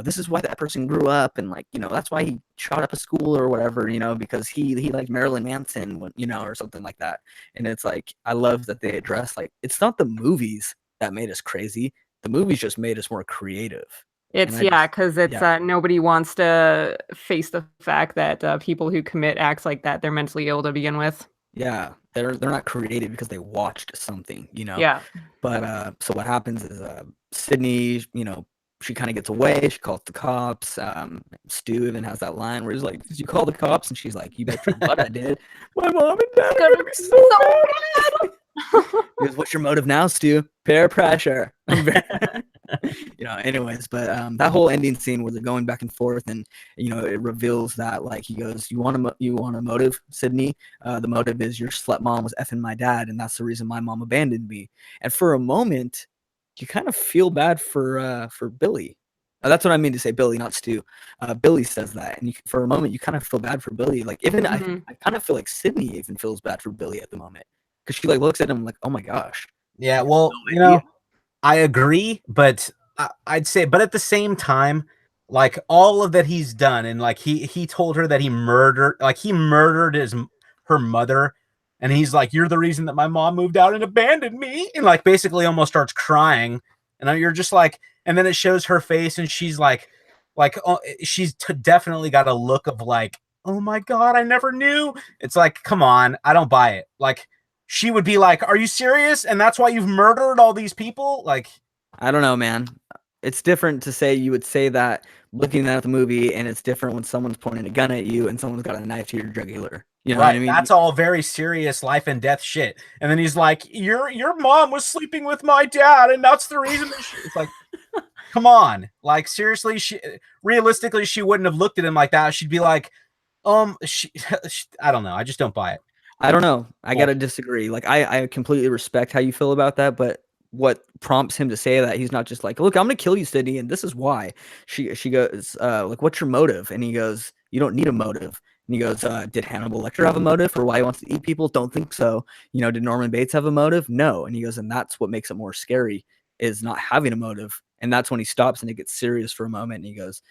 this is why that person grew up and like that's why he shot up a school or whatever because he liked Marilyn Manson or something like that. And it's like I love that they address like it's not the movies that made us crazy. The movies just made us more creative. It's because it's nobody wants to face the fact that people who commit acts like that, they're mentally ill to begin with. Yeah, they're not creative because they watched something, Yeah. But so what happens is Sydney, she kind of gets away. She calls the cops. Stu even has that line where he's like, "Did you call the cops?" And she's like, "You bet your butt I did. My mom and dad are gonna be so mad." He goes, "What's your motive now, Stu? Peer pressure." Anyways, but that whole ending scene where they're going back and forth, and it reveals that like he goes, "You want a motive, Sydney? The motive is your slut mom was effing my dad, and that's the reason my mom abandoned me." And for a moment, you kind of feel bad for Billy. That's what I mean to say, Billy, not Stu. Billy says that, and for a moment, you kind of feel bad for Billy. Like even I kind of feel like Sydney even feels bad for Billy at the moment because she like looks at him like, "Oh my gosh." Yeah, well, I agree, but I'd say, but at the same time, like all of that he's done, and like he told her that he murdered her mother, and he's like, "You're the reason that my mom moved out and abandoned me," and like basically almost starts crying, and you're just like, and then it shows her face, and she's like, she's definitely got a look of like, "Oh my God, I never knew." It's like, come on, I don't buy it. Like she would be like, "Are you serious? And that's why you've murdered all these people?" Like, I don't know, man. It's different to say you would say that looking at the movie, and it's different when someone's pointing a gun at you and someone's got a knife to your jugular. You know what I mean? That's all very serious life and death shit. And then he's like, your mom was sleeping with my dad, and that's the reason that it's like, come on. Like, seriously, realistically, she wouldn't have looked at him like that. She'd be like, I don't know. I just don't buy it. I don't know. I gotta disagree. Like, I completely respect how you feel about that, but what prompts him to say that? He's not just like, "Look, I'm gonna kill you, Sydney, and this is why." She goes, like, "What's your motive?" And he goes, "You don't need a motive." And he goes, "Did Hannibal Lecter have a motive for why he wants to eat people? Don't think so. Did Norman Bates have a motive? No." And he goes, "And that's what makes it more scary is not having a motive." And that's when he stops and it gets serious for a moment. And he goes,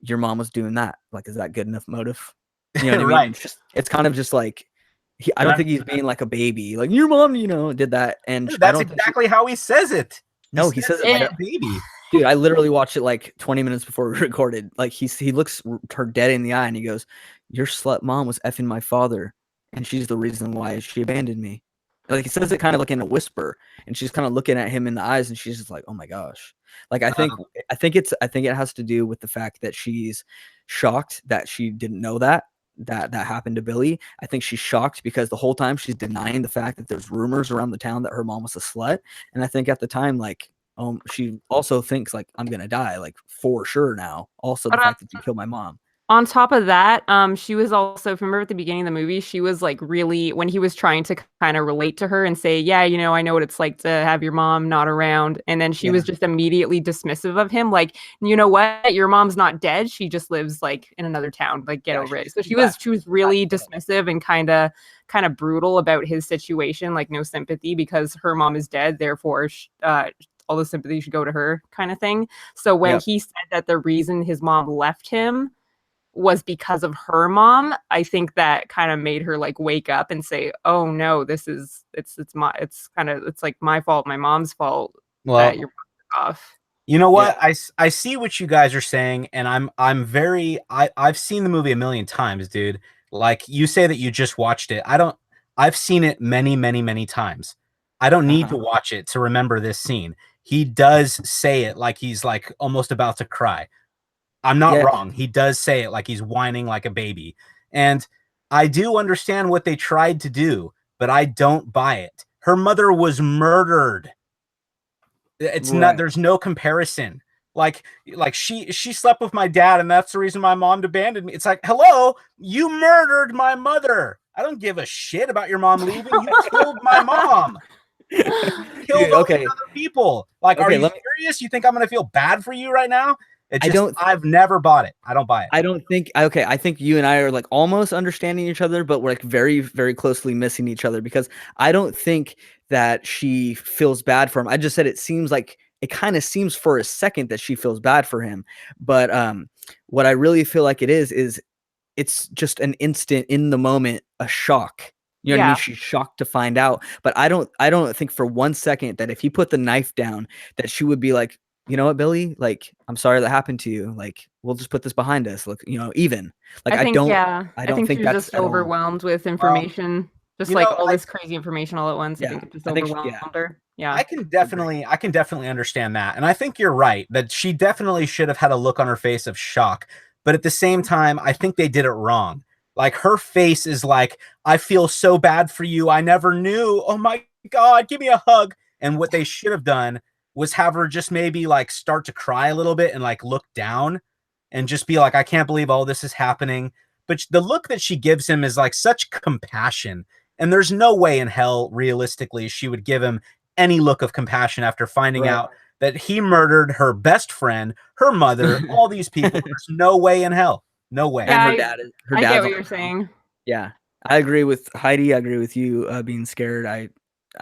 "Your mom was doing that. Like, is that good enough motive?" You know what I mean? It's kind of just like. I don't think he's being like a baby. Like your mom, did that, and that's exactly how he says it. No, he says it like a baby. Dude, I literally watched it like 20 minutes before we recorded. Like he looks her dead in the eye, and he goes, "Your slut mom was effing my father, and she's the reason why she abandoned me." Like he says it kind of like in a whisper, and she's kind of looking at him in the eyes, and she's just like, "Oh my gosh!" Like I think it has to do with the fact that she's shocked that she didn't know that happened to Billy. I think she's shocked because the whole time she's denying the fact that there's rumors around the town that her mom was a slut. And I think at the time, like, she also thinks like, I'm gonna die, like for sure now. Also the fact that you killed my mom. On top of that, she was also, if you remember at the beginning of the movie, she was like really, when he was trying to kind of relate to her and say, "Yeah, I know what it's like to have your mom not around." And then she was just immediately dismissive of him. Like, "You know what? Your mom's not dead. She just lives like in another town. Like, get over it." So she was really dismissive and kind of brutal about his situation. Like, no sympathy because her mom is dead. Therefore, all the sympathy should go to her, kind of thing. So when he said that the reason his mom left him was because of her mom, I think that kind of made her like wake up and say, "Oh no, it's like my fault, my mom's fault." Well, that you're off. You know what? I see what you guys are saying, and I've seen the movie a million times, dude. Like you say that you just watched it. I've seen it many, many, many times. I don't need to watch it to remember this scene. He does say it like he's like almost about to cry. I'm not wrong. He does say it like he's whining like a baby. And I do understand what they tried to do, but I don't buy it. Her mother was murdered. It's not, there's no comparison. Like she slept with my dad, and that's the reason my mom abandoned me. It's like, hello, you murdered my mother. I don't give a shit about your mom leaving. You killed my mom. Kill Dude, those okay. other people. Like, are Okay, you let me. serious? You think I'm gonna feel bad for you right now? I don't. I've never bought it. I don't buy it. I don't think. Okay, I think you and I are like almost understanding each other, but we're like very, very closely missing each other because I don't think that she feels bad for him. I just said it seems like it kind of seems for a second that she feels bad for him, but what I really feel like it is it's just an instant in the moment, a shock. You know what I mean? Yeah. She's shocked to find out. But I don't think for 1 second that if he put the knife down, that she would be like, you know what, Billy? Like, I'm sorry that happened to you. Like, we'll just put this behind us. Look, even. Like, I think, yeah. I I don't think she think was that's just at all. overwhelmed with Well, information. Just you like know, all this crazy information all at once. I Yeah, think it just I think overwhelmed her. Yeah. I can definitely understand that. And I think you're right that she definitely should have had a look on her face of shock. But at the same time, I think they did it wrong. Like her face is like, I feel so bad for you. I never knew. Oh my God, give me a hug. And what they should have done was have her just maybe like start to cry a little bit and like look down and just be like, I can't believe all this is happening. But the look that she gives him is like such compassion. And there's no way in hell, realistically, she would give him any look of compassion after finding Right. out that he murdered her best friend, her mother, all these people. There's no way in hell. No way. Yeah, And her I get dad's what on you're the ground. saying. Yeah, I agree with Heidi. I agree with you being scared. I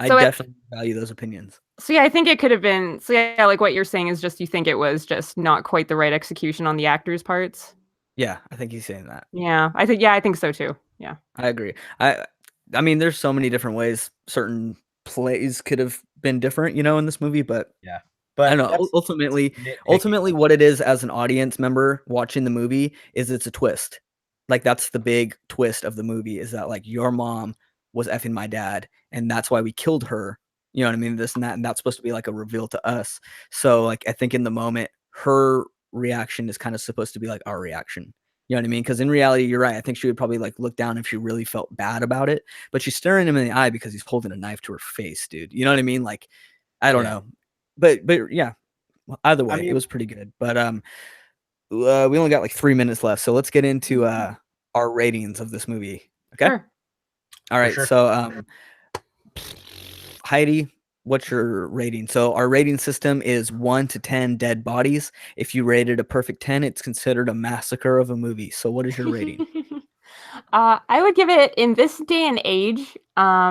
So definitely value those opinions. So yeah, I think it could have been. So yeah, like what you're saying is just you think it was just not quite the right execution on the actors' parts. Yeah, I think he's saying that. Yeah, I think so too. Yeah. I agree. I mean, there's so many different ways certain plays could have been different, in this movie, but Yeah. I But don't know. that's Ultimately, nitpicking. what it is as an audience member watching the movie is it's a twist. Like that's the big twist of the movie is that like your mom was effing my dad, and that's why we killed her. You know what I mean? This and that, and that's supposed to be like a reveal to us. So like I think in the moment, her reaction is kind of supposed to be like our reaction. You know what I mean? Because in reality, you're right. I think she would probably like look down if she really felt bad about it. But she's staring him in the eye because he's holding a knife to her face, dude. You know what I mean? Like, I don't Yeah. know. But yeah, either way, I mean, it was pretty good. But we only got like 3 minutes left, so let's get into our ratings of this movie. Okay. Sure. All right. sure. So Heidi, what's your rating? So our rating system is 1 to 10 dead bodies. If you rated a perfect 10, it's considered a massacre of a movie. So what is your rating? I would give it in this day and age. No.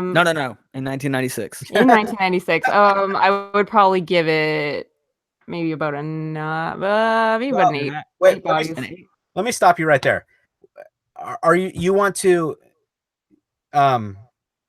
In 1996. In 1996, I would probably give it maybe about maybe about an 8. Wait, 8 bodies. let me stop you right there. Are you want to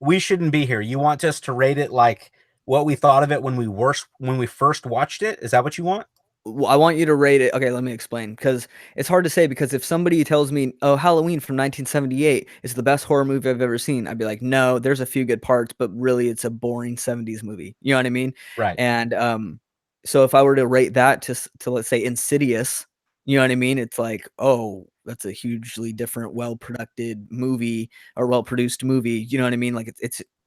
we shouldn't be here. You want us to rate it like what we thought of it when we first watched it? Is that what you want? Well, I want you to rate it. Okay, let me explain because it's hard to say because if somebody tells me, "Oh, Halloween from 1978 is the best horror movie I've ever seen," I'd be like, "No, there's a few good parts, but really it's a boring 70s movie." You know what I mean? Right. And so if I were to rate that to let's say Insidious, you know what I mean? It's like, "Oh, that's a hugely different well-produced movie or well-produced movie." You know what I mean? Like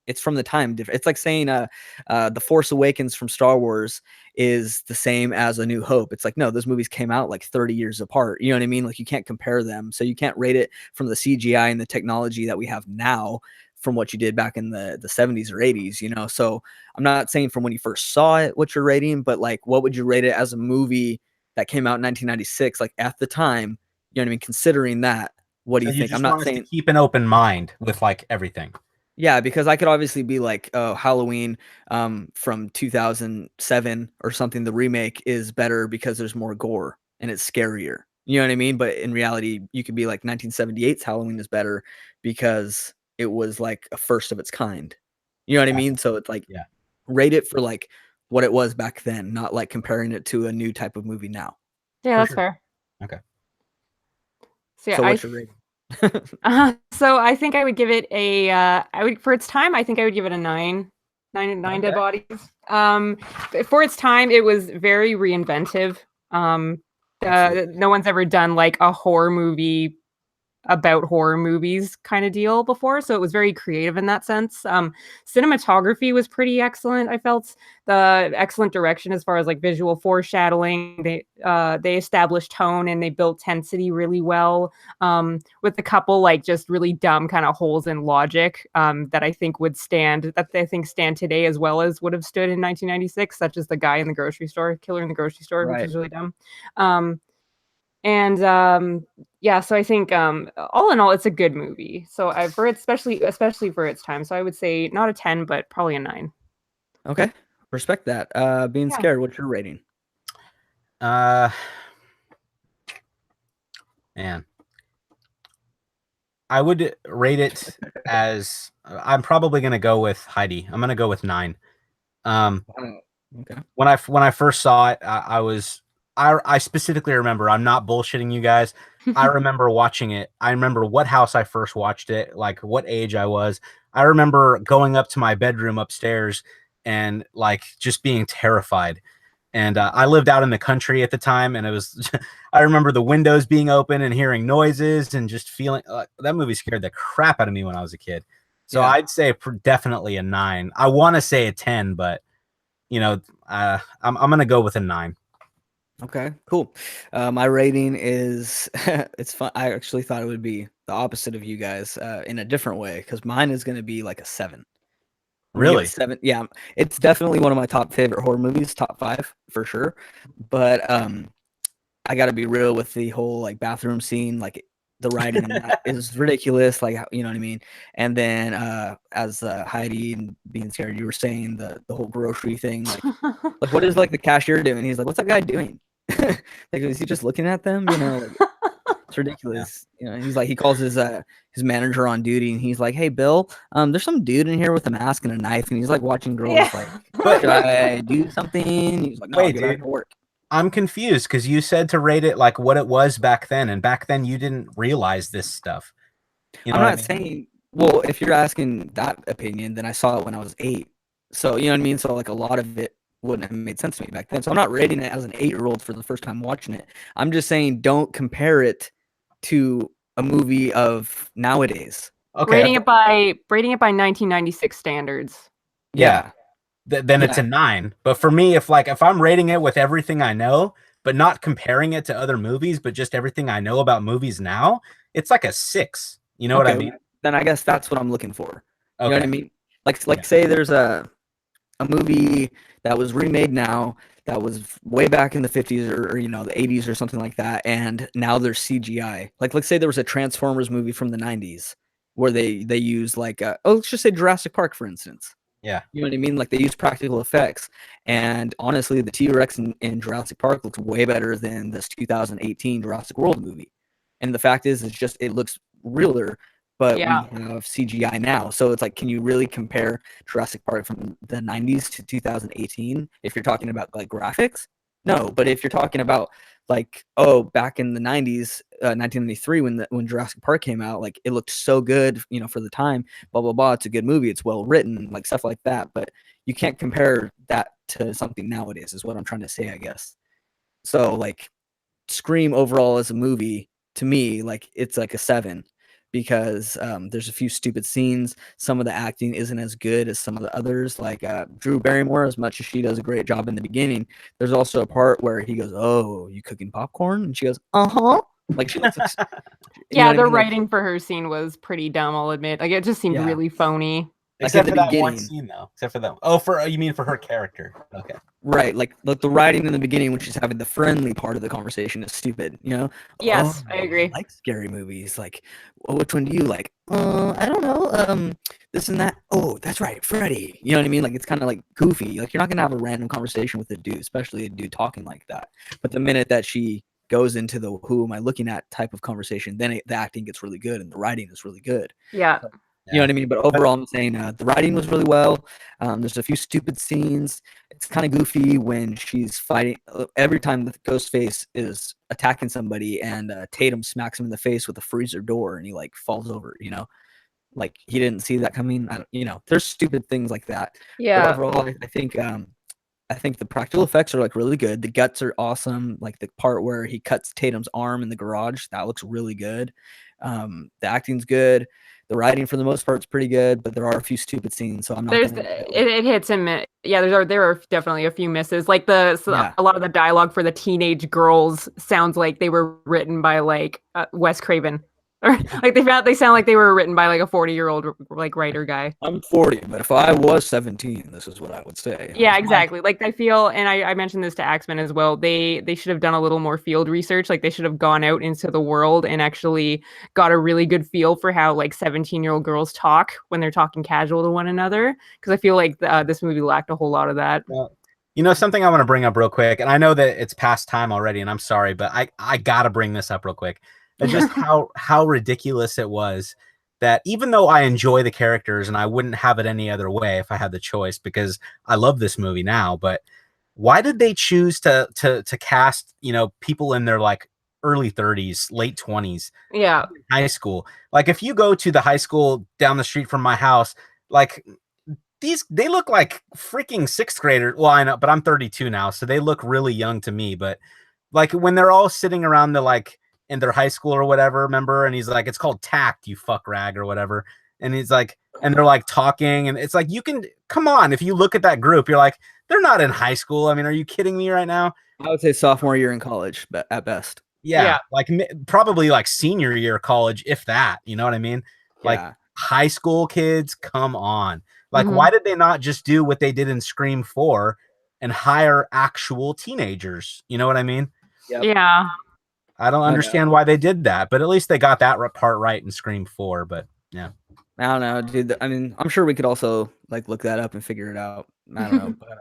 it's from the time different. It's like saying The Force Awakens from Star Wars is the same as A New Hope. It's like, no, those movies came out like 30 years apart. You know what I mean? Like you can't compare them. So you can't rate it from the CGI and the technology that we have now from what you did back in the 70s or 80s, So I'm not saying from when you first saw it what you're rating, but like what would you rate it as a movie that came out in 1996, like at the time, you know what I mean? Considering that, what do So you think? just I'm not want us to saying keep an open mind with like everything. yeah, because I could obviously be like, oh, Halloween from 2007 or something, the remake is better because there's more gore and it's scarier. You know what I mean? But in reality, you could be like 1978's Halloween is better because it was like a first of its kind. You know what I mean? So it's like, Yeah. rate it for like what it was back then, not like comparing it to a new type of movie now. Yeah, For that's sure. fair. Okay. So, yeah, So what's your rating? so I think I would give it for its time, I think I would give it a 9. 9 Okay. dead bodies. For its time, it was very reinventive. No one's ever done like a horror movie about horror movies kind of deal before, so it was very creative in that sense. Cinematography was pretty excellent. I felt the excellent direction as far as like visual foreshadowing. They established tone and they built tensity really well. With a couple like just really dumb kind of holes in logic that I think stand today as well as would have stood in 1996, such as the guy in the grocery store, killer in the grocery store, which Right. was really dumb. Yeah, so I think all in all, it's a good movie. So for it, especially for its time. So I would say not a 10, but probably a 9. Okay, respect that. Being Yeah. scared, what's your rating? Man, I would rate it as I'm probably gonna go with Heidi. I'm gonna go with 9. Okay. When I first saw it, I specifically remember. I'm not bullshitting you guys. I remember watching it. I remember what house I first watched it, like what age I was. I remember going up to my bedroom upstairs and like just being terrified. And I lived out in the country at the time, and it was. I remember the windows being open and hearing noises and just feeling that movie scared the crap out of me when I was a kid. So Yeah. I'd say definitely a 9. I want to say a 10, but I'm gonna go with a 9. Okay, cool. My rating is it's fun. I actually thought it would be the opposite of you guys in a different way because mine is going to be like a 7. I'm gonna give it Really? a 7. Yeah, it's definitely one of my top favorite horror movies, top 5 for sure. But I got to be real with the whole like bathroom scene, like the writing in that is ridiculous. Like you know what I mean. And then as Heidi and being scared, you were saying the whole grocery thing, like what is like the cashier doing? He's like, what's that guy doing? Like, is he just looking at them? You know, like, it's ridiculous. You know, he's like, he calls his manager on duty, and he's like, "Hey, Bill, there's some dude in here with a mask and a knife, and he's like watching girls. Yeah. Like, But should I do something?" He's like, "No, wait, get back dude. to work." I'm confused because you said to rate it like what it was back then, and back then you didn't realize this stuff. You know I'm what I not mean? saying. Well, if you're asking that opinion, then I saw it when I was 8. So you know what I mean. So like a lot of it wouldn't have made sense to me back then. So I'm not rating it as an 8-year-old for the first time watching it. I'm just saying don't compare it to a movie of nowadays. Okay. rating it by 1996 standards. Yeah. Yeah. Then it's a 9. But for me, if I'm rating it with everything I know, but not comparing it to other movies, but just everything I know about movies now, it's like a 6. You know what I Okay, mean? then I guess that's what I'm looking for. You know what I Okay. mean? Like Yeah. say there's a movie that was remade now that was way back in the 50s or you know the 80s or something like that, and now there's CGI. Like let's say there was a Transformers movie from the 90s where they use like let's just say Jurassic Park for instance. Yeah. You know what I mean? Like they use practical effects, and honestly, the T-Rex in Jurassic Park looks way better than this 2018 Jurassic World movie. And the fact is, it's just it looks realer, but Yeah. we have CGI now, so it's like, can you really compare Jurassic Park from the 90s to 2018 if you're talking about like graphics? No, but if you're talking about like, oh, back in the 90s, 1993 when Jurassic Park came out, like it looked so good, you know, for the time, blah blah blah. It's a good movie. It's well written, like stuff like that. But you can't compare that to something nowadays, is what I'm trying to say, I guess. So like, Scream overall as a movie to me, like it's like a 7 because there's a few stupid scenes. Some of the acting isn't as good as some of the others. Like Drew Barrymore, as much as she does a great job in the beginning, there's also a part where he goes, "Oh, you cooking popcorn?" And she goes, "Uh-huh." Like she looks like, you know Yeah, what I the mean? Like, writing for her scene was pretty dumb, I'll admit. Like it just seemed Yeah. really phony. Like Except in for the that one beginning. scene, though. Except for that. Oh, you mean for her character? Okay. Right, like the writing in the beginning when she's having the friendly part of the conversation is stupid, you know? Yes, Oh, I agree. like scary movies. Like, well, which one do you like? I don't know. This and that. Oh, that's right, Freddy. You know what I mean? Like it's kind of like goofy. Like you're not gonna have a random conversation with a dude, especially a dude talking like that. But the minute that she goes into the "who am I looking at" type of conversation, then the acting gets really good and the writing is really good. Yeah. You know what I mean? But overall, I'm saying the writing was really well. There's a few stupid scenes. It's kind of goofy when she's fighting. Every time the Ghostface is attacking somebody and Tatum smacks him in the face with a freezer door and he like falls over, you know? Like he didn't see that coming. You know, there's stupid things like that. But Yeah. overall, I think I think the practical effects are like really good. The guts are awesome. Like the part where he cuts Tatum's arm in the garage, that looks really good. The acting's good. The writing for the most part is pretty good, but there are a few stupid scenes. So I'm not. It hits him. Yeah, there are definitely a few misses. Like a lot of the dialogue for the teenage girls sounds like they were written by like Wes Craven. Or like they sound like they were written by like a 40-year-old like writer guy. I'm 40, but if I was 17, this is what I would say. Yeah, exactly. Like I feel, and I mentioned this to Axeman as well. They should have done a little more field research. Like they should have gone out into the world and actually got a really good feel for how like 17-year-old girls talk when they're talking casual to one another. Because I feel like this movie lacked a whole lot of that. Well, you know, something I want to bring up real quick, and I know that it's past time already, and I'm sorry, but I gotta bring this up real quick. Just how ridiculous it was that even though I enjoy the characters and I wouldn't have it any other way if I had the choice, because I love this movie now, but why did they choose to cast, you know, people in their like early 30s, late 20s, high school? Like if you go to the high school down the street from my house, like they look like freaking sixth graders. Well, I know, but I'm 32 now, so they look really young to me. But like when they're all sitting around the like in their high school or whatever, remember? And he's like, it's called tact, you fuck rag or whatever. And he's like, and they're like talking, and it's like, you can come on. If you look at that group, you're like, they're not in high school. I mean, are you kidding me right now? I would say sophomore year in college, but at best. Yeah. Like probably like senior year of college, if that, you know what I mean? Like high school kids, come on. Like, why did they not just do what they did in Scream 4 and hire actual teenagers? You know what I mean? Yep. Yeah. I don't understand why they did that, but at least they got that part right in Scream 4. But yeah, I don't know, dude. I mean, I'm sure we could also like look that up and figure it out. I don't know, but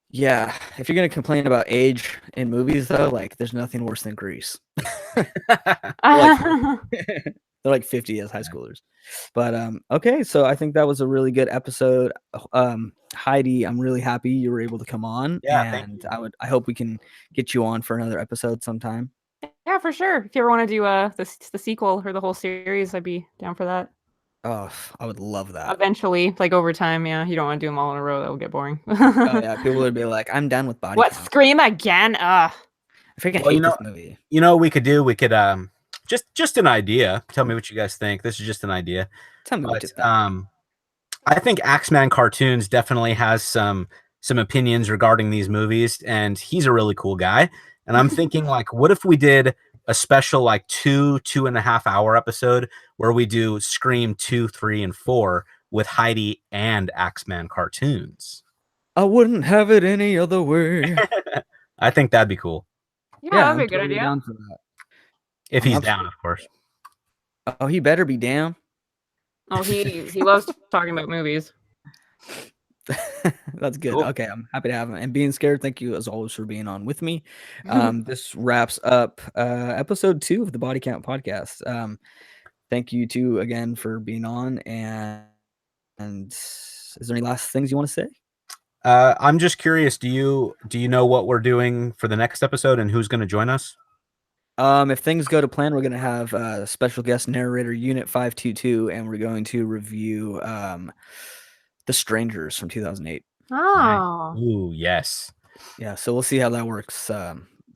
yeah, if you're gonna complain about age in movies, though, like there's nothing worse than Grease. They're like 50 as high schoolers. But okay, so I think that was a really good episode. Heidi, I'm really happy you were able to come on. Yeah, and I hope we can get you on for another episode sometime. Yeah, for sure. If you ever want to do the sequel or the whole series, I'd be down for that. Oh, I would love that. Eventually, like over time, yeah. You don't want to do them all in a row; that would get boring. Oh yeah, people would be like, "I'm done with body." What count. Scream again? I freaking hate this movie. You know, we could just an idea. Tell me what you guys think. This is just an idea. Tell me what you think. I think Axeman Cartoons definitely has some opinions regarding these movies, and he's a really cool guy. And I'm thinking, like, what if we did a special, like, 2.5 hour episode where we do Scream 2, 3, and 4 with Heidi and Axeman Cartoons? I wouldn't have it any other way. I think that'd be cool. Yeah, that'd be a good idea. Down for that. If he's down, of course. Oh, he better be down. Oh, he loves talking about movies. That's good. Cool. Okay, I'm happy to have him. And Being Scared, thank you as always for being on with me. This wraps up episode 2 of the Body Count podcast. Thank you two again for being on. And is there any last things you want to say? I'm just curious. Do you know what we're doing for the next episode and who's going to join us? If things go to plan, we're going to have special guest narrator Unit 522, and we're going to review The Strangers from 2008. Oh. Ooh, yes. Yeah, so we'll see how that works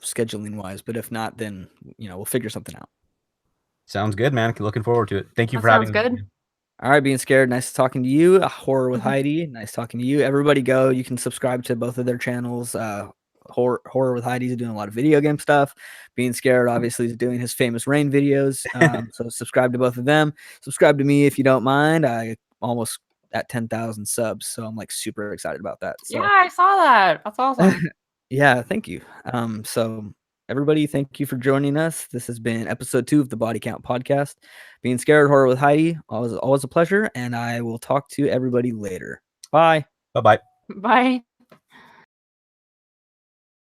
scheduling wise, but if not, then we'll figure something out. Sounds good, man. Looking forward to it. Thank you for having me. Good. All right, Being Scared, nice talking to you. Horror with Heidi, nice talking to you. Everybody go. You can subscribe to both of their channels. Horror with Heidi is doing a lot of video game stuff. Being Scared, obviously, is doing his famous Rain videos. So subscribe to both of them. Subscribe to me if you don't mind. I almost at 10,000 subs, so I'm like super excited about that. So, yeah, I saw that. That's awesome. Yeah, thank you. So everybody, thank you for joining us. This has been episode 2 of the Body Count podcast. Being Scared, Horror with Heidi, always a pleasure, and I will talk to everybody later. Bye. Bye-bye. Bye.